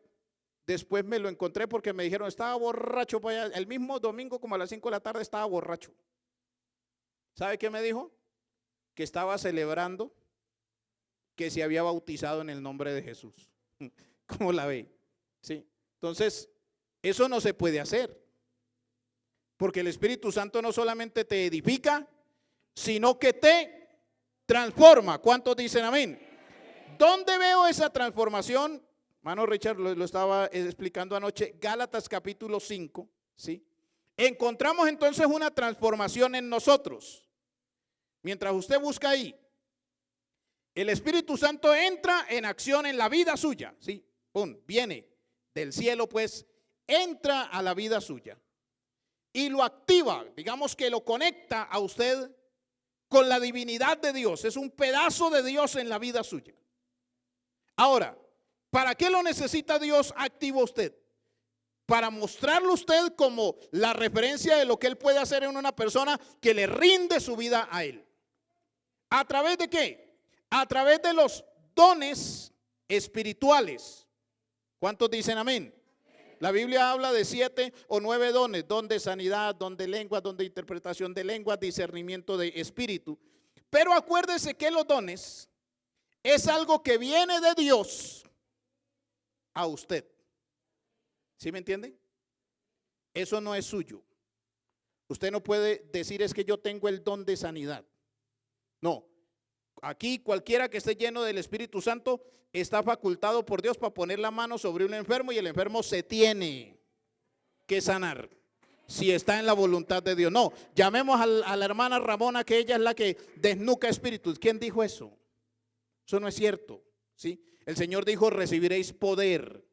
Después me lo encontré porque me dijeron, estaba borracho para allá. El mismo domingo como a las 5 de la tarde estaba borracho. ¿Sabe qué me dijo? Que estaba celebrando que se había bautizado en el nombre de Jesús. ¿Cómo la ve? ¿Sí? Entonces, eso no se puede hacer. Porque el Espíritu Santo no solamente te edifica, sino que te transforma. ¿Cuántos dicen amén? ¿Dónde veo esa transformación? Hermano Richard lo estaba explicando anoche, Gálatas capítulo 5, ¿sí? Encontramos entonces una transformación en nosotros. Mientras usted busca ahí, el Espíritu Santo entra en acción en la vida suya, ¿sí? Pum, viene del cielo, pues, entra a la vida suya y lo activa, digamos que lo conecta a usted con la divinidad de Dios. Es un pedazo de Dios en la vida suya. Ahora, ¿para qué lo necesita Dios activo usted? para mostrarlo a usted como la referencia de lo que Él puede hacer en una persona que le rinde su vida a Él. ¿A través de qué? A través de los dones espirituales. ¿Cuántos dicen amén? La Biblia habla de 7 o 9 dones: don de sanidad, don de lenguas, don de interpretación de lenguas, discernimiento de espíritu. Pero acuérdese que los dones es algo que viene de Dios a usted. ¿Sí me entiende? Eso no es suyo. Usted no puede decir es que yo tengo el don de sanidad. No. Aquí cualquiera que esté lleno del Espíritu Santo está facultado por Dios para poner la mano sobre un enfermo y el enfermo se tiene que sanar si está en la voluntad de Dios. No, llamemos a la hermana Ramona, que ella es la que desnuca espíritus. ¿Quién dijo eso? Eso no es cierto, ¿sí? El Señor dijo: recibiréis poder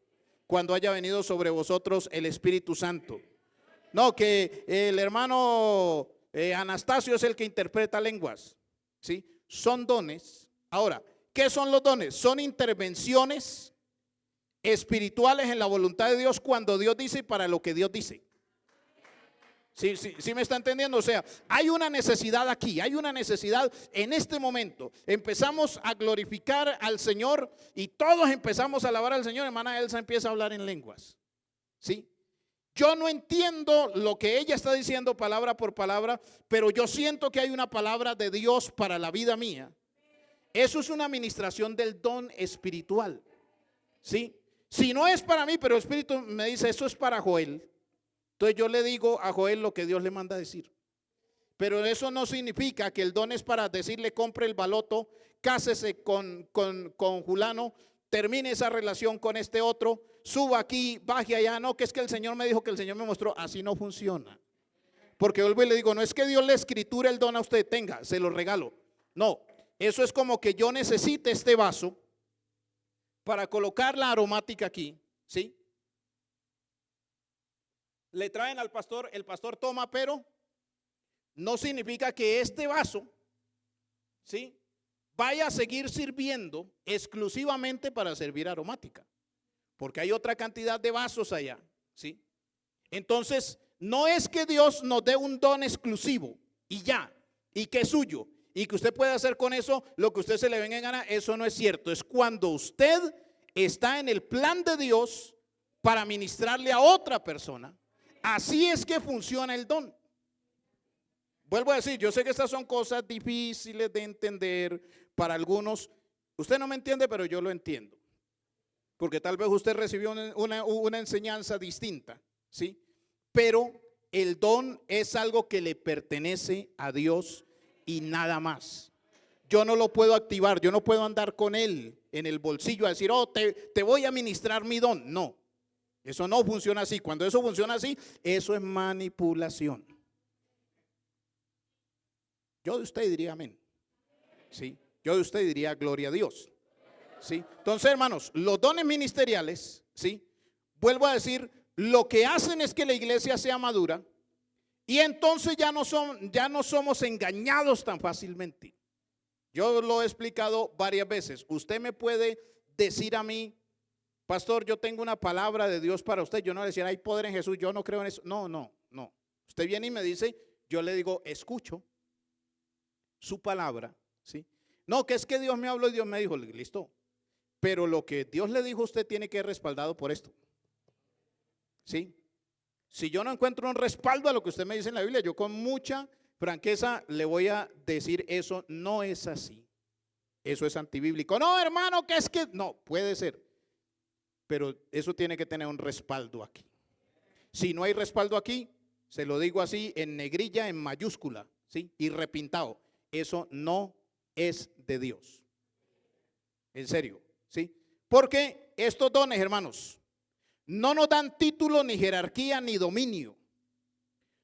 cuando haya venido sobre vosotros el Espíritu Santo. No, que el hermano Anastasio es el que interpreta lenguas, ¿sí? Son dones. Ahora, ¿qué son los dones? Son intervenciones espirituales en la voluntad de Dios cuando Dios dice y para lo que Dios dice. ¿Sí me está entendiendo? O sea, hay una necesidad aquí, hay una necesidad en este momento. Empezamos a glorificar al Señor y todos empezamos a alabar al Señor. Hermana Elsa empieza a hablar en lenguas, ¿sí? Yo no entiendo lo que ella está diciendo palabra por palabra, pero yo siento que hay una palabra de Dios para la vida mía. Eso es una administración del don espiritual, ¿sí? Si no es para mí, pero el Espíritu me dice eso es para Joel, entonces yo le digo a Joel lo que Dios le manda a decir. Pero eso no significa que el don es para decirle: compre el baloto, cásese con Julano, termine esa relación con este otro, suba aquí, baje allá. No, que es que el Señor me dijo, que el Señor me mostró. Así no funciona. Porque vuelvo y le digo: no es que Dios le escritura el don a usted, tenga, se lo regalo. No, eso es como que yo necesite este vaso para colocar la aromática aquí, ¿sí? Le traen al pastor, el pastor toma, pero no significa que este vaso, ¿sí?, vaya a seguir sirviendo exclusivamente para servir aromática, porque hay otra cantidad de vasos allá, ¿sí? Entonces, no es que Dios nos dé un don exclusivo y ya, y que es suyo, y que usted puede hacer con eso lo que usted se le venga en gana. Eso no es cierto. Es cuando usted está en el plan de Dios para ministrarle a otra persona. Así es que funciona el don. Vuelvo a decir, yo sé que estas son cosas difíciles de entender para algunos. Usted no me entiende, pero yo lo entiendo, porque tal vez usted recibió una enseñanza distinta, ¿sí? Pero el don es algo que le pertenece a Dios y nada más. Yo no lo puedo activar, yo no puedo andar con él en el bolsillo a decir: oh, te voy a ministrar mi don. No, eso no funciona así. Cuando eso funciona así, eso es manipulación. Yo de usted diría amén, ¿sí? Yo de usted diría gloria a Dios, ¿sí? Entonces, hermanos, los dones ministeriales, ¿sí?, vuelvo a decir, lo que hacen es que la iglesia sea madura y entonces ya no somos engañados tan fácilmente. Yo lo he explicado varias veces. Usted me puede decir a mí: pastor, yo tengo una palabra de Dios para usted. Yo no le decía: hay poder en Jesús, yo no creo en eso. No. Usted viene y me dice, yo le digo: escucho su palabra, ¿sí? No, que es que Dios me habló y Dios me dijo. Listo, pero lo que Dios le dijo a usted tiene que ser respaldado por esto, ¿sí? Si yo no encuentro un respaldo a lo que usted me dice en la Biblia, yo con mucha franqueza le voy a decir: eso no es así, eso es antibíblico. No, hermano, que es que no, puede ser, pero eso tiene que tener un respaldo aquí. Si no hay respaldo aquí, se lo digo así en negrilla, en mayúscula, ¿sí?, y repintado: eso no es de Dios. En serio, ¿sí? Porque estos dones, hermanos, no nos dan título, ni jerarquía, ni dominio.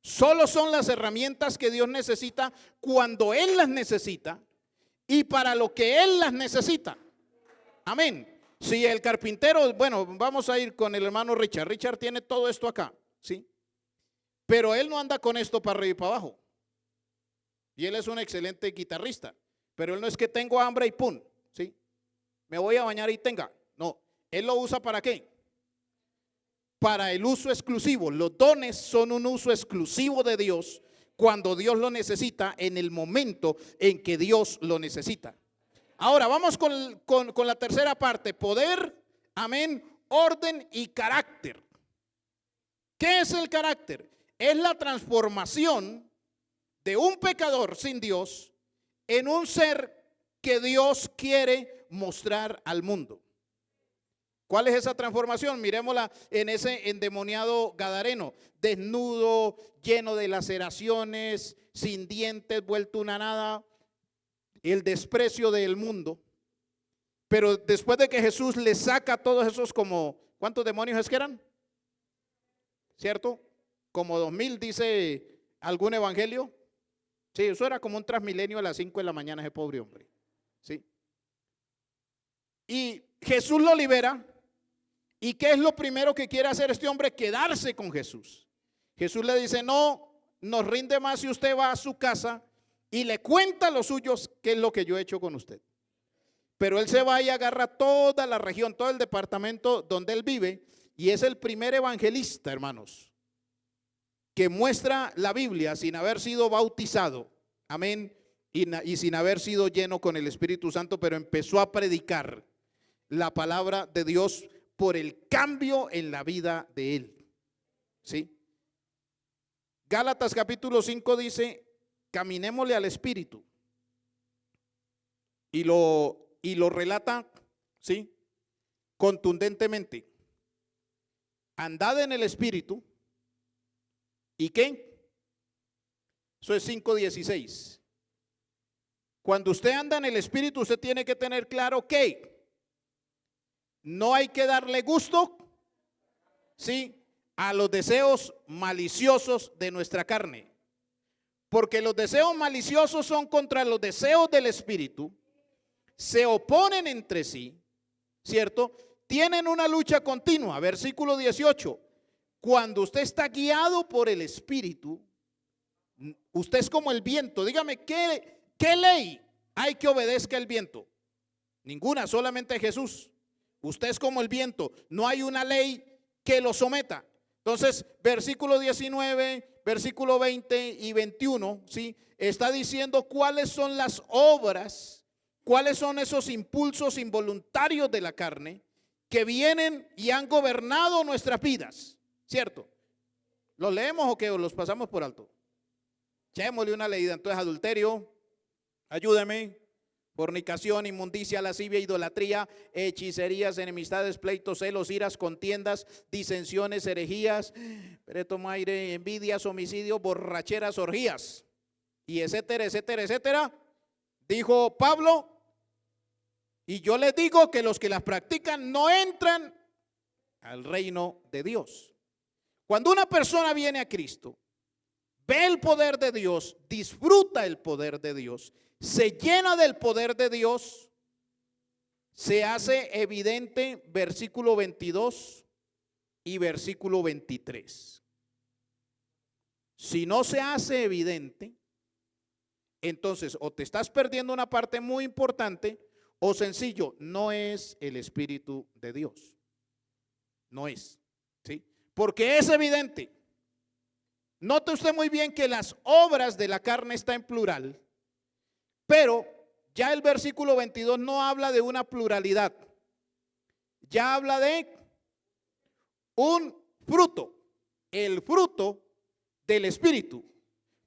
Solo son las herramientas que Dios necesita cuando Él las necesita y para lo que Él las necesita. Amén. Si el carpintero, bueno, vamos a ir con el hermano Richard. Richard tiene todo esto acá, ¿sí? Pero él no anda con esto para arriba y para abajo. Y él es un excelente guitarrista. Pero él no es que tengo hambre y pum, ¿sí?, me voy a bañar y tenga. No, él lo usa ¿para qué? para el uso exclusivo. Los dones son un uso exclusivo de Dios cuando Dios lo necesita, en el momento en que Dios lo necesita. Ahora vamos con la tercera parte: poder, amén, orden y carácter. ¿Qué es el carácter? Es la transformación de un pecador sin Dios en un ser que Dios quiere mostrar al mundo. ¿Cuál es esa transformación? Mirémosla en ese endemoniado gadareno, desnudo, lleno de laceraciones, sin dientes, vuelto una nada, el desprecio del mundo. Pero después de que Jesús le saca todos esos, como, ¿cuántos demonios es que eran? ¿Cierto? Como 2000, dice algún evangelio. Sí, eso era como un transmilenio a las 5 de la mañana, ese pobre hombre. Sí. Y Jesús lo libera. ¿Y qué es lo primero que quiere hacer este hombre? Quedarse con Jesús. Jesús le dice: no, nos rinde más si usted va a su casa y le cuenta a los suyos qué es lo que yo he hecho con usted. Pero él se va y agarra toda la región, todo el departamento donde él vive, y es el primer evangelista, hermanos, que muestra la Biblia sin haber sido bautizado, amén, y sin haber sido lleno con el Espíritu Santo, pero empezó a predicar la palabra de Dios por el cambio en la vida de él. ¿Sí? Gálatas capítulo 5 dice: caminémosle al Espíritu. Y lo relata, ¿sí?, contundentemente. Andad en el Espíritu. ¿Y qué? Eso es 5:16. Cuando usted anda en el Espíritu, usted tiene que tener claro que no hay que darle gusto, ¿sí?, a los deseos maliciosos de nuestra carne. Porque los deseos maliciosos son contra los deseos del Espíritu, se oponen entre sí, ¿cierto? Tienen una lucha continua. Versículo 18. Cuando usted está guiado por el Espíritu, usted es como el viento. Dígame, ¿qué ley hay que obedezca el viento? Ninguna, solamente Jesús. Usted es como el viento, no hay una ley que lo someta. Entonces, versículo 19, versículo 20 y 21, ¿sí?, está diciendo cuáles son las obras, cuáles son esos impulsos involuntarios de la carne que vienen y han gobernado nuestras vidas, ¿cierto? ¿Los leemos o qué? ¿O los pasamos por alto? Echémosle una leída. Entonces, adulterio, ayúdame. Fornicación, inmundicia, lascivia, idolatría, hechicerías, enemistades, pleitos, celos, iras, contiendas, disensiones, herejías, peretomaire, envidias, homicidios, borracheras, orgías, y etcétera, etcétera, etcétera. Dijo Pablo: y yo les digo que los que las practican no entran al reino de Dios. Cuando una persona viene a Cristo, ve el poder de Dios, disfruta el poder de Dios, se llena del poder de Dios, se hace evidente versículo 22 y versículo 23. Si no se hace evidente, entonces o te estás perdiendo una parte muy importante, o sencillo, no es el Espíritu de Dios. No es, ¿sí? Porque es evidente. Note usted muy bien que las obras de la carne está en plural. Pero ya el versículo 22 no habla de una pluralidad, ya habla de un fruto, el fruto del Espíritu.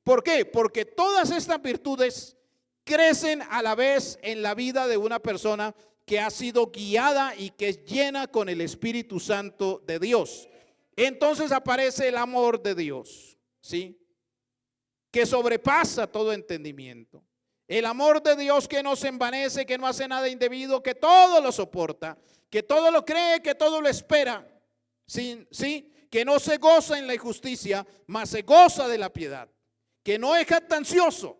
¿Por qué? Porque todas estas virtudes crecen a la vez en la vida de una persona que ha sido guiada y que es llena con el Espíritu Santo de Dios. Entonces aparece el amor de Dios, ¿sí?, que sobrepasa todo entendimiento. El amor de Dios que no se envanece, que no hace nada indebido, que todo lo soporta, que todo lo cree, que todo lo espera, ¿sí? Que no se goza en la injusticia, mas se goza de la piedad, que no es jactancioso,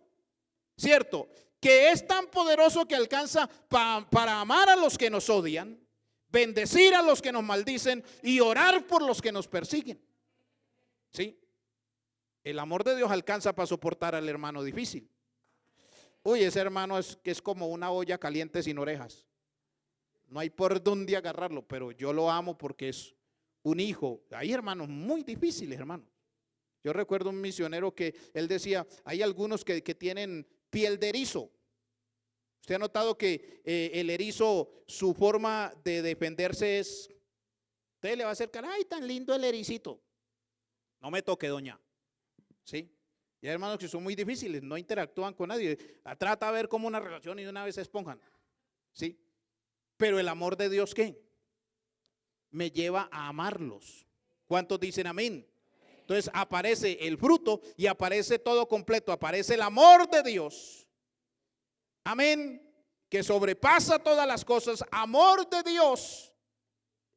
¿cierto? Que es tan poderoso que alcanza para amar a los que nos odian, bendecir a los que nos maldicen y orar por los que nos persiguen, ¿sí? El amor de Dios alcanza para soportar al hermano difícil. Uy, ese hermano es como una olla caliente sin orejas. No hay por dónde agarrarlo, pero yo lo amo porque es un hijo. Hay hermanos muy difíciles, hermanos. Yo recuerdo un misionero que él decía, hay algunos que tienen piel de erizo. Usted ha notado que el erizo, su forma de defenderse es, usted le va a acercar, ay, tan lindo el ericito. No me toque, doña. ¿Sí? Y hay hermanos que son muy difíciles, no interactúan con nadie. Trata de ver como una relación y de una vez se esponjan. ¿Sí? Pero el amor de Dios, ¿qué? Me lleva a amarlos. ¿Cuántos dicen amén? Entonces aparece el fruto y aparece todo completo. Aparece el amor de Dios. Amén. Que sobrepasa todas las cosas. Amor de Dios.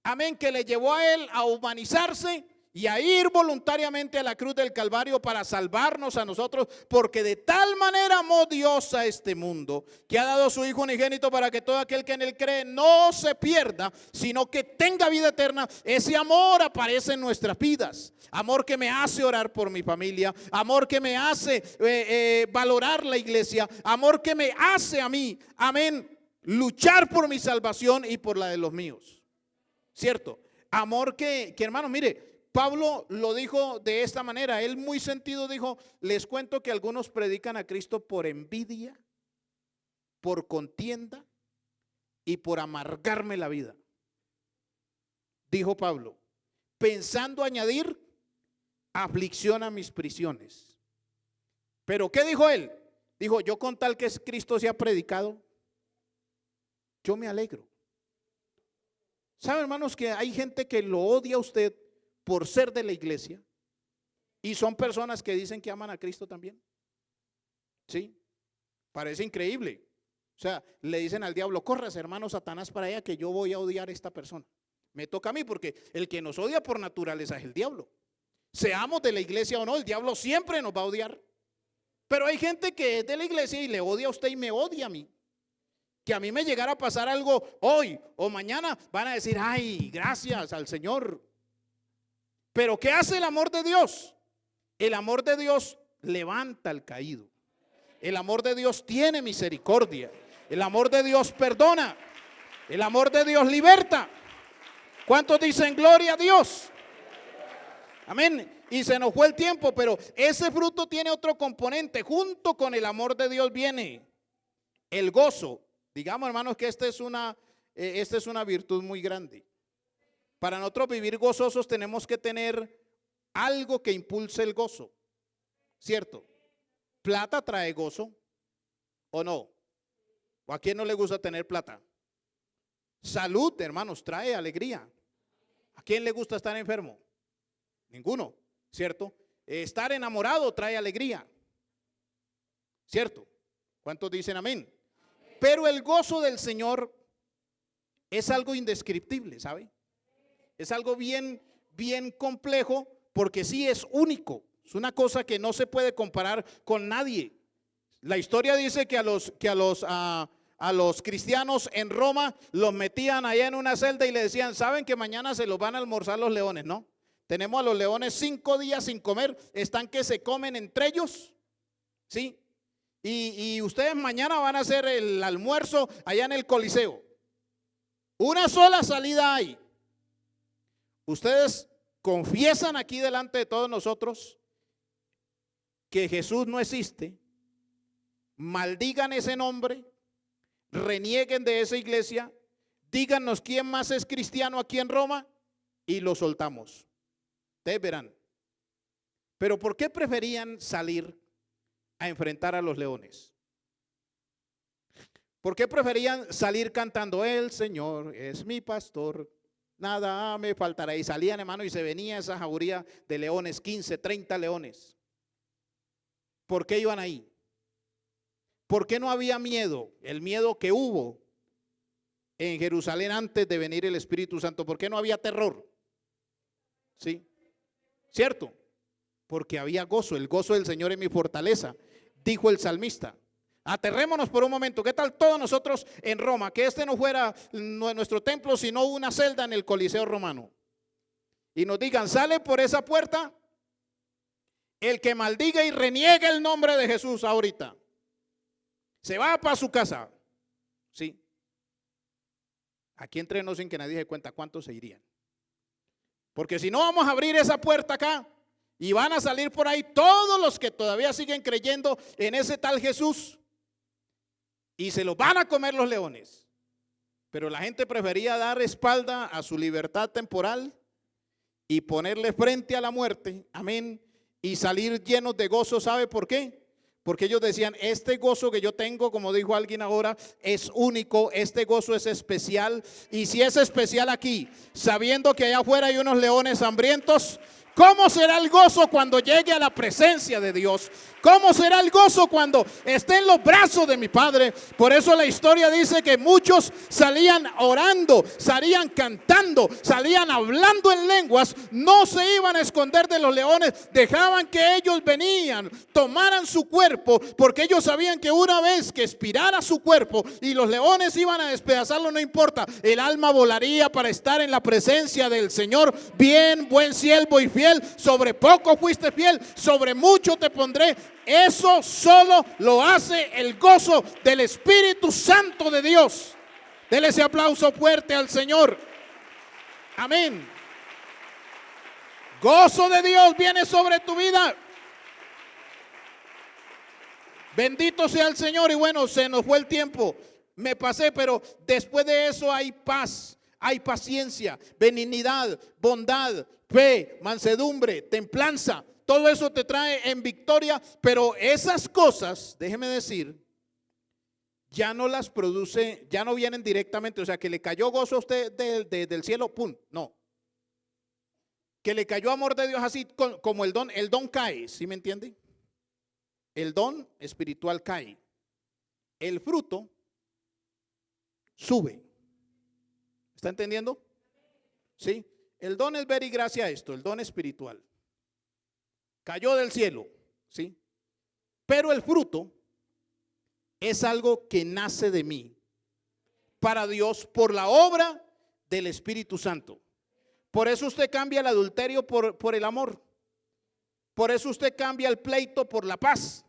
Amén. Que le llevó a él a humanizarse y a ir voluntariamente a la cruz del Calvario para salvarnos a nosotros, porque de tal manera amó Dios a este mundo, que ha dado a su Hijo unigénito para que todo aquel que en él cree no se pierda, sino que tenga vida eterna. Ese amor aparece en nuestras vidas. Amor que me hace orar por mi familia, amor que me hace valorar la iglesia, amor que me hace a mí, amén, luchar por mi salvación y por la de los míos. ¿Cierto? Amor que hermano, mire, Pablo lo dijo de esta manera, él muy sentido dijo, les cuento que algunos predican a Cristo por envidia, por contienda y por amargarme la vida. Dijo Pablo, pensando añadir aflicción a mis prisiones. Pero ¿qué dijo él? Dijo, yo con tal que Cristo sea predicado, yo me alegro. ¿Sabe, hermanos, que hay gente que lo odia a usted por ser de la iglesia? Y son personas que dicen que aman a Cristo también. ¿Sí? Parece increíble. O sea, le dicen al diablo, corras, hermano Satanás, para allá, que yo voy a odiar a esta persona. Me toca a mí, porque el que nos odia por naturaleza es el diablo. Seamos de la iglesia o no, el diablo siempre nos va a odiar. Pero hay gente que es de la iglesia y le odia a usted y me odia a mí. Que a mí me llegara a pasar algo hoy o mañana, van a decir, ay, gracias al Señor. Pero ¿qué hace el amor de Dios? El amor de Dios levanta al caído. El amor de Dios tiene misericordia. El amor de Dios perdona. El amor de Dios liberta. ¿Cuántos dicen gloria a Dios? Amén. Y se nos fue el tiempo, pero ese fruto tiene otro componente. Junto con el amor de Dios viene el gozo. Digamos, hermanos, que esta es una virtud muy grande. Para nosotros vivir gozosos tenemos que tener algo que impulse el gozo. ¿Cierto? ¿Plata trae gozo o no? ¿O a quién no le gusta tener plata? Salud, hermanos, trae alegría. ¿A quién le gusta estar enfermo? Ninguno, ¿cierto? Estar enamorado trae alegría. ¿Cierto? ¿Cuántos dicen amén? Pero el gozo del Señor es algo indescriptible, ¿sabe? Es algo bien complejo, porque sí es único. Es una cosa que no se puede comparar con nadie. La historia dice que a los cristianos en Roma los metían allá en una celda y le decían, ¿saben que mañana se los van a almorzar los leones? ¿No? Tenemos a los leones 5 días sin comer, están que se comen entre ellos, ¿sí? Y ustedes mañana van a hacer el almuerzo allá en el Coliseo. Una sola salida hay. Ustedes confiesan aquí delante de todos nosotros que Jesús no existe, maldigan ese nombre, renieguen de esa iglesia, díganos quién más es cristiano aquí en Roma y lo soltamos. Ustedes verán. Pero ¿por qué preferían salir a enfrentar a los leones? ¿Por qué preferían salir cantando, el Señor es mi pastor, nada me faltará? Y salían, hermano, y se venía esa jauría de leones, 15, 30 leones. ¿Por qué iban ahí? ¿Por qué no había miedo? El miedo que hubo en Jerusalén antes de venir el Espíritu Santo. ¿Por qué no había terror? ¿Sí? ¿Cierto? Porque había gozo. El gozo del Señor es mi fortaleza, dijo el salmista. Aterrémonos por un momento. ¿Qué tal todos nosotros en Roma? Que este no fuera nuestro templo, sino una celda en el Coliseo romano. Y nos digan, sale por esa puerta el que maldiga y reniegue el nombre de Jesús ahorita. Se va para su casa. Sí. Aquí entre nos, sin que nadie se cuenta, ¿cuántos se irían? Porque si no, vamos a abrir esa puerta acá y van a salir por ahí todos los que todavía siguen creyendo en ese tal Jesús y se los van a comer los leones. Pero la gente prefería dar espalda a su libertad temporal y ponerle frente a la muerte, amén, y salir llenos de gozo. ¿Sabe por qué? Porque ellos decían, este gozo que yo tengo, como dijo alguien ahora, es único, este gozo es especial. Y si es especial aquí, sabiendo que allá afuera hay unos leones hambrientos, ¿cómo será el gozo cuando llegue a la presencia de Dios? ¿Cómo será el gozo cuando esté en los brazos de mi Padre? Por eso la historia dice que muchos salían orando, salían cantando, salían hablando en lenguas, no se iban a esconder de los leones, dejaban que ellos venían, tomaran su cuerpo, porque ellos sabían que una vez que expirara su cuerpo y los leones iban a despedazarlo, no importa, el alma volaría para estar en la presencia del Señor. Bien, buen siervo y fiel, sobre poco fuiste fiel, sobre mucho te pondré. Eso solo lo hace el gozo del Espíritu Santo de Dios. Dele ese aplauso fuerte al Señor. Amén. Gozo de Dios viene sobre tu vida. Bendito sea el Señor. Y bueno, se nos fue el tiempo. Me pasé, pero después de eso hay paz, hay paciencia, benignidad, bondad, fe, mansedumbre, templanza. Todo eso te trae en victoria, pero esas cosas, déjeme decir, ya no las produce, ya no vienen directamente. O sea, que le cayó gozo a usted del cielo, pum, no. Que le cayó amor de Dios así como el don cae, ¿sí me entiende? El don espiritual cae. El fruto sube. ¿Está entendiendo? Sí. El don es ver y gracia a esto, el don espiritual. Cayó del cielo, ¿sí? Pero el fruto es algo que nace de mí para Dios por la obra del Espíritu Santo. Por eso usted cambia el adulterio por el amor. Por eso usted cambia el pleito por la paz.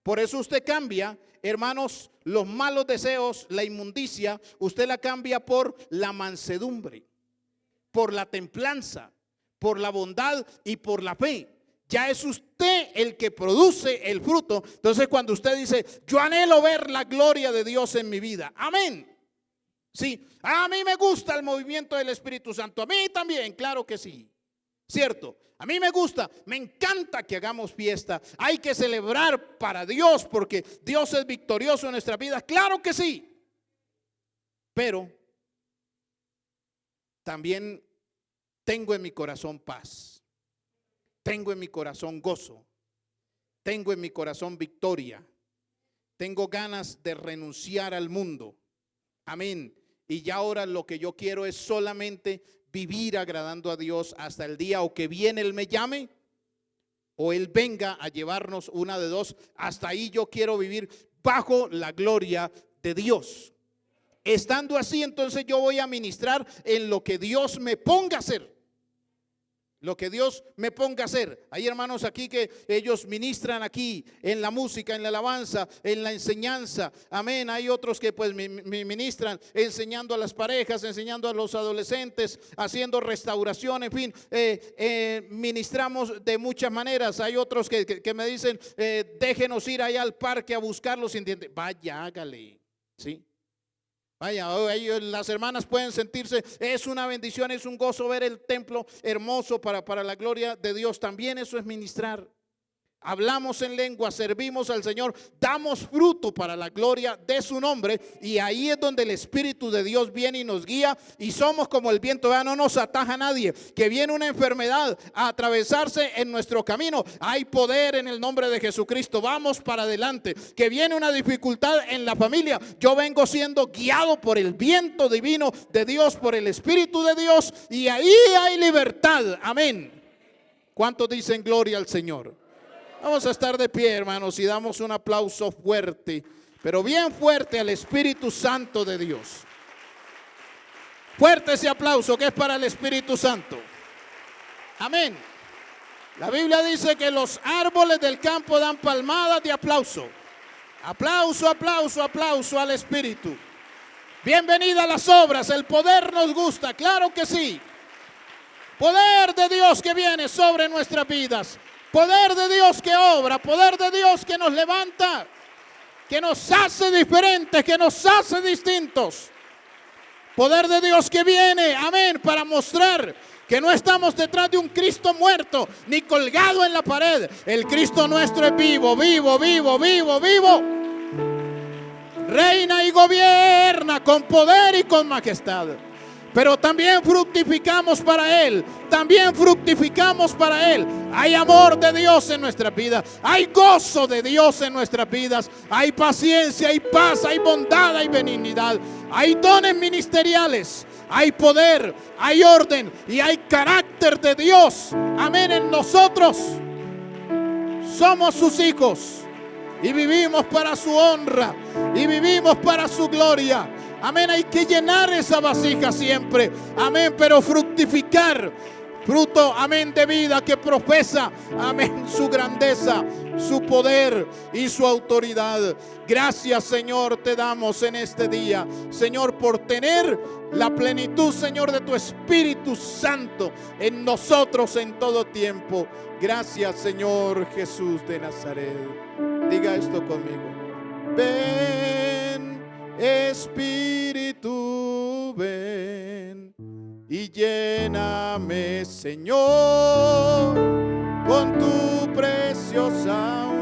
Por eso usted cambia, hermanos, los malos deseos, la inmundicia, usted la cambia por la mansedumbre, por la templanza, por la bondad y por la fe. Ya es usted el que produce el fruto. Entonces cuando usted dice, yo anhelo ver la gloria de Dios en mi vida. Amén. Sí, a mí me gusta el movimiento del Espíritu Santo. A mí también, claro que sí. Cierto, a mí me gusta, me encanta que hagamos fiesta. Hay que celebrar para Dios porque Dios es victorioso en nuestras vidas. Claro que sí. Pero también tengo en mi corazón paz. Tengo en mi corazón gozo, tengo en mi corazón victoria, tengo ganas de renunciar al mundo, amén. Y ya ahora lo que yo quiero es solamente vivir agradando a Dios hasta el día o que viene Él me llame o Él venga a llevarnos, una de dos. Hasta ahí yo quiero vivir bajo la gloria de Dios. Estando así, entonces yo voy a ministrar en lo que Dios me ponga a hacer. Lo que Dios me ponga a hacer. Hay hermanos aquí que ellos ministran aquí en la música, en la alabanza, en la enseñanza. Amén. Hay otros que pues ministran enseñando a las parejas, enseñando a los adolescentes, haciendo restauración, en fin. Ministramos de muchas maneras. Hay otros que me dicen, déjenos ir allá al parque a buscarlos. Vaya, hágale. ¿Sí? Vaya, las hermanas pueden sentirse, es una bendición, es un gozo ver el templo hermoso para la gloria de Dios. También eso es ministrar. Hablamos en lengua, servimos al Señor, damos fruto para la gloria de su nombre. Y ahí es donde el Espíritu de Dios viene y nos guía. Y somos como el viento, no nos ataja nadie. Que viene una enfermedad a atravesarse en nuestro camino, hay poder en el nombre de Jesucristo, vamos para adelante. Que viene una dificultad en la familia, yo vengo siendo guiado por el viento divino de Dios, por el Espíritu de Dios. Y ahí hay libertad, amén. ¿Cuántos dicen gloria al Señor? Vamos a estar de pie, hermanos, y damos un aplauso fuerte, pero bien fuerte al Espíritu Santo de Dios. Fuerte ese aplauso que es para el Espíritu Santo. Amén. La Biblia dice que los árboles del campo dan palmadas de aplauso. Aplauso, aplauso, aplauso al Espíritu. Bienvenida a las obras, el poder nos gusta, claro que sí. Poder de Dios que viene sobre nuestras vidas. Poder de Dios que obra. Poder de Dios que nos levanta. Que nos hace diferentes. Que nos hace distintos. Poder de Dios que viene, amén, para mostrar que no estamos detrás de un Cristo muerto ni colgado en la pared. El Cristo nuestro es vivo, vivo, vivo, vivo, vivo. Reina y gobierna con poder y con majestad. Pero también fructificamos para Él. También fructificamos para Él. Hay amor de Dios en nuestras vidas. Hay gozo de Dios en nuestras vidas. Hay paciencia, hay paz, hay bondad, hay benignidad. Hay dones ministeriales. Hay poder, hay orden y hay carácter de Dios. Amén, en nosotros. Somos sus hijos. Y vivimos para su honra. Y vivimos para su gloria. Amén, hay que llenar esa vasija siempre. Amén, pero fructificar. Fruto, amén, de vida que profesa, amén, su grandeza, su poder y su autoridad. Gracias, Señor, te damos en este día, Señor, por tener la plenitud, Señor, de tu Espíritu Santo en nosotros en todo tiempo. Gracias, Señor Jesús de Nazaret. Diga esto conmigo. Ven, Espíritu, ven y lléname, Señor, con tu preciosa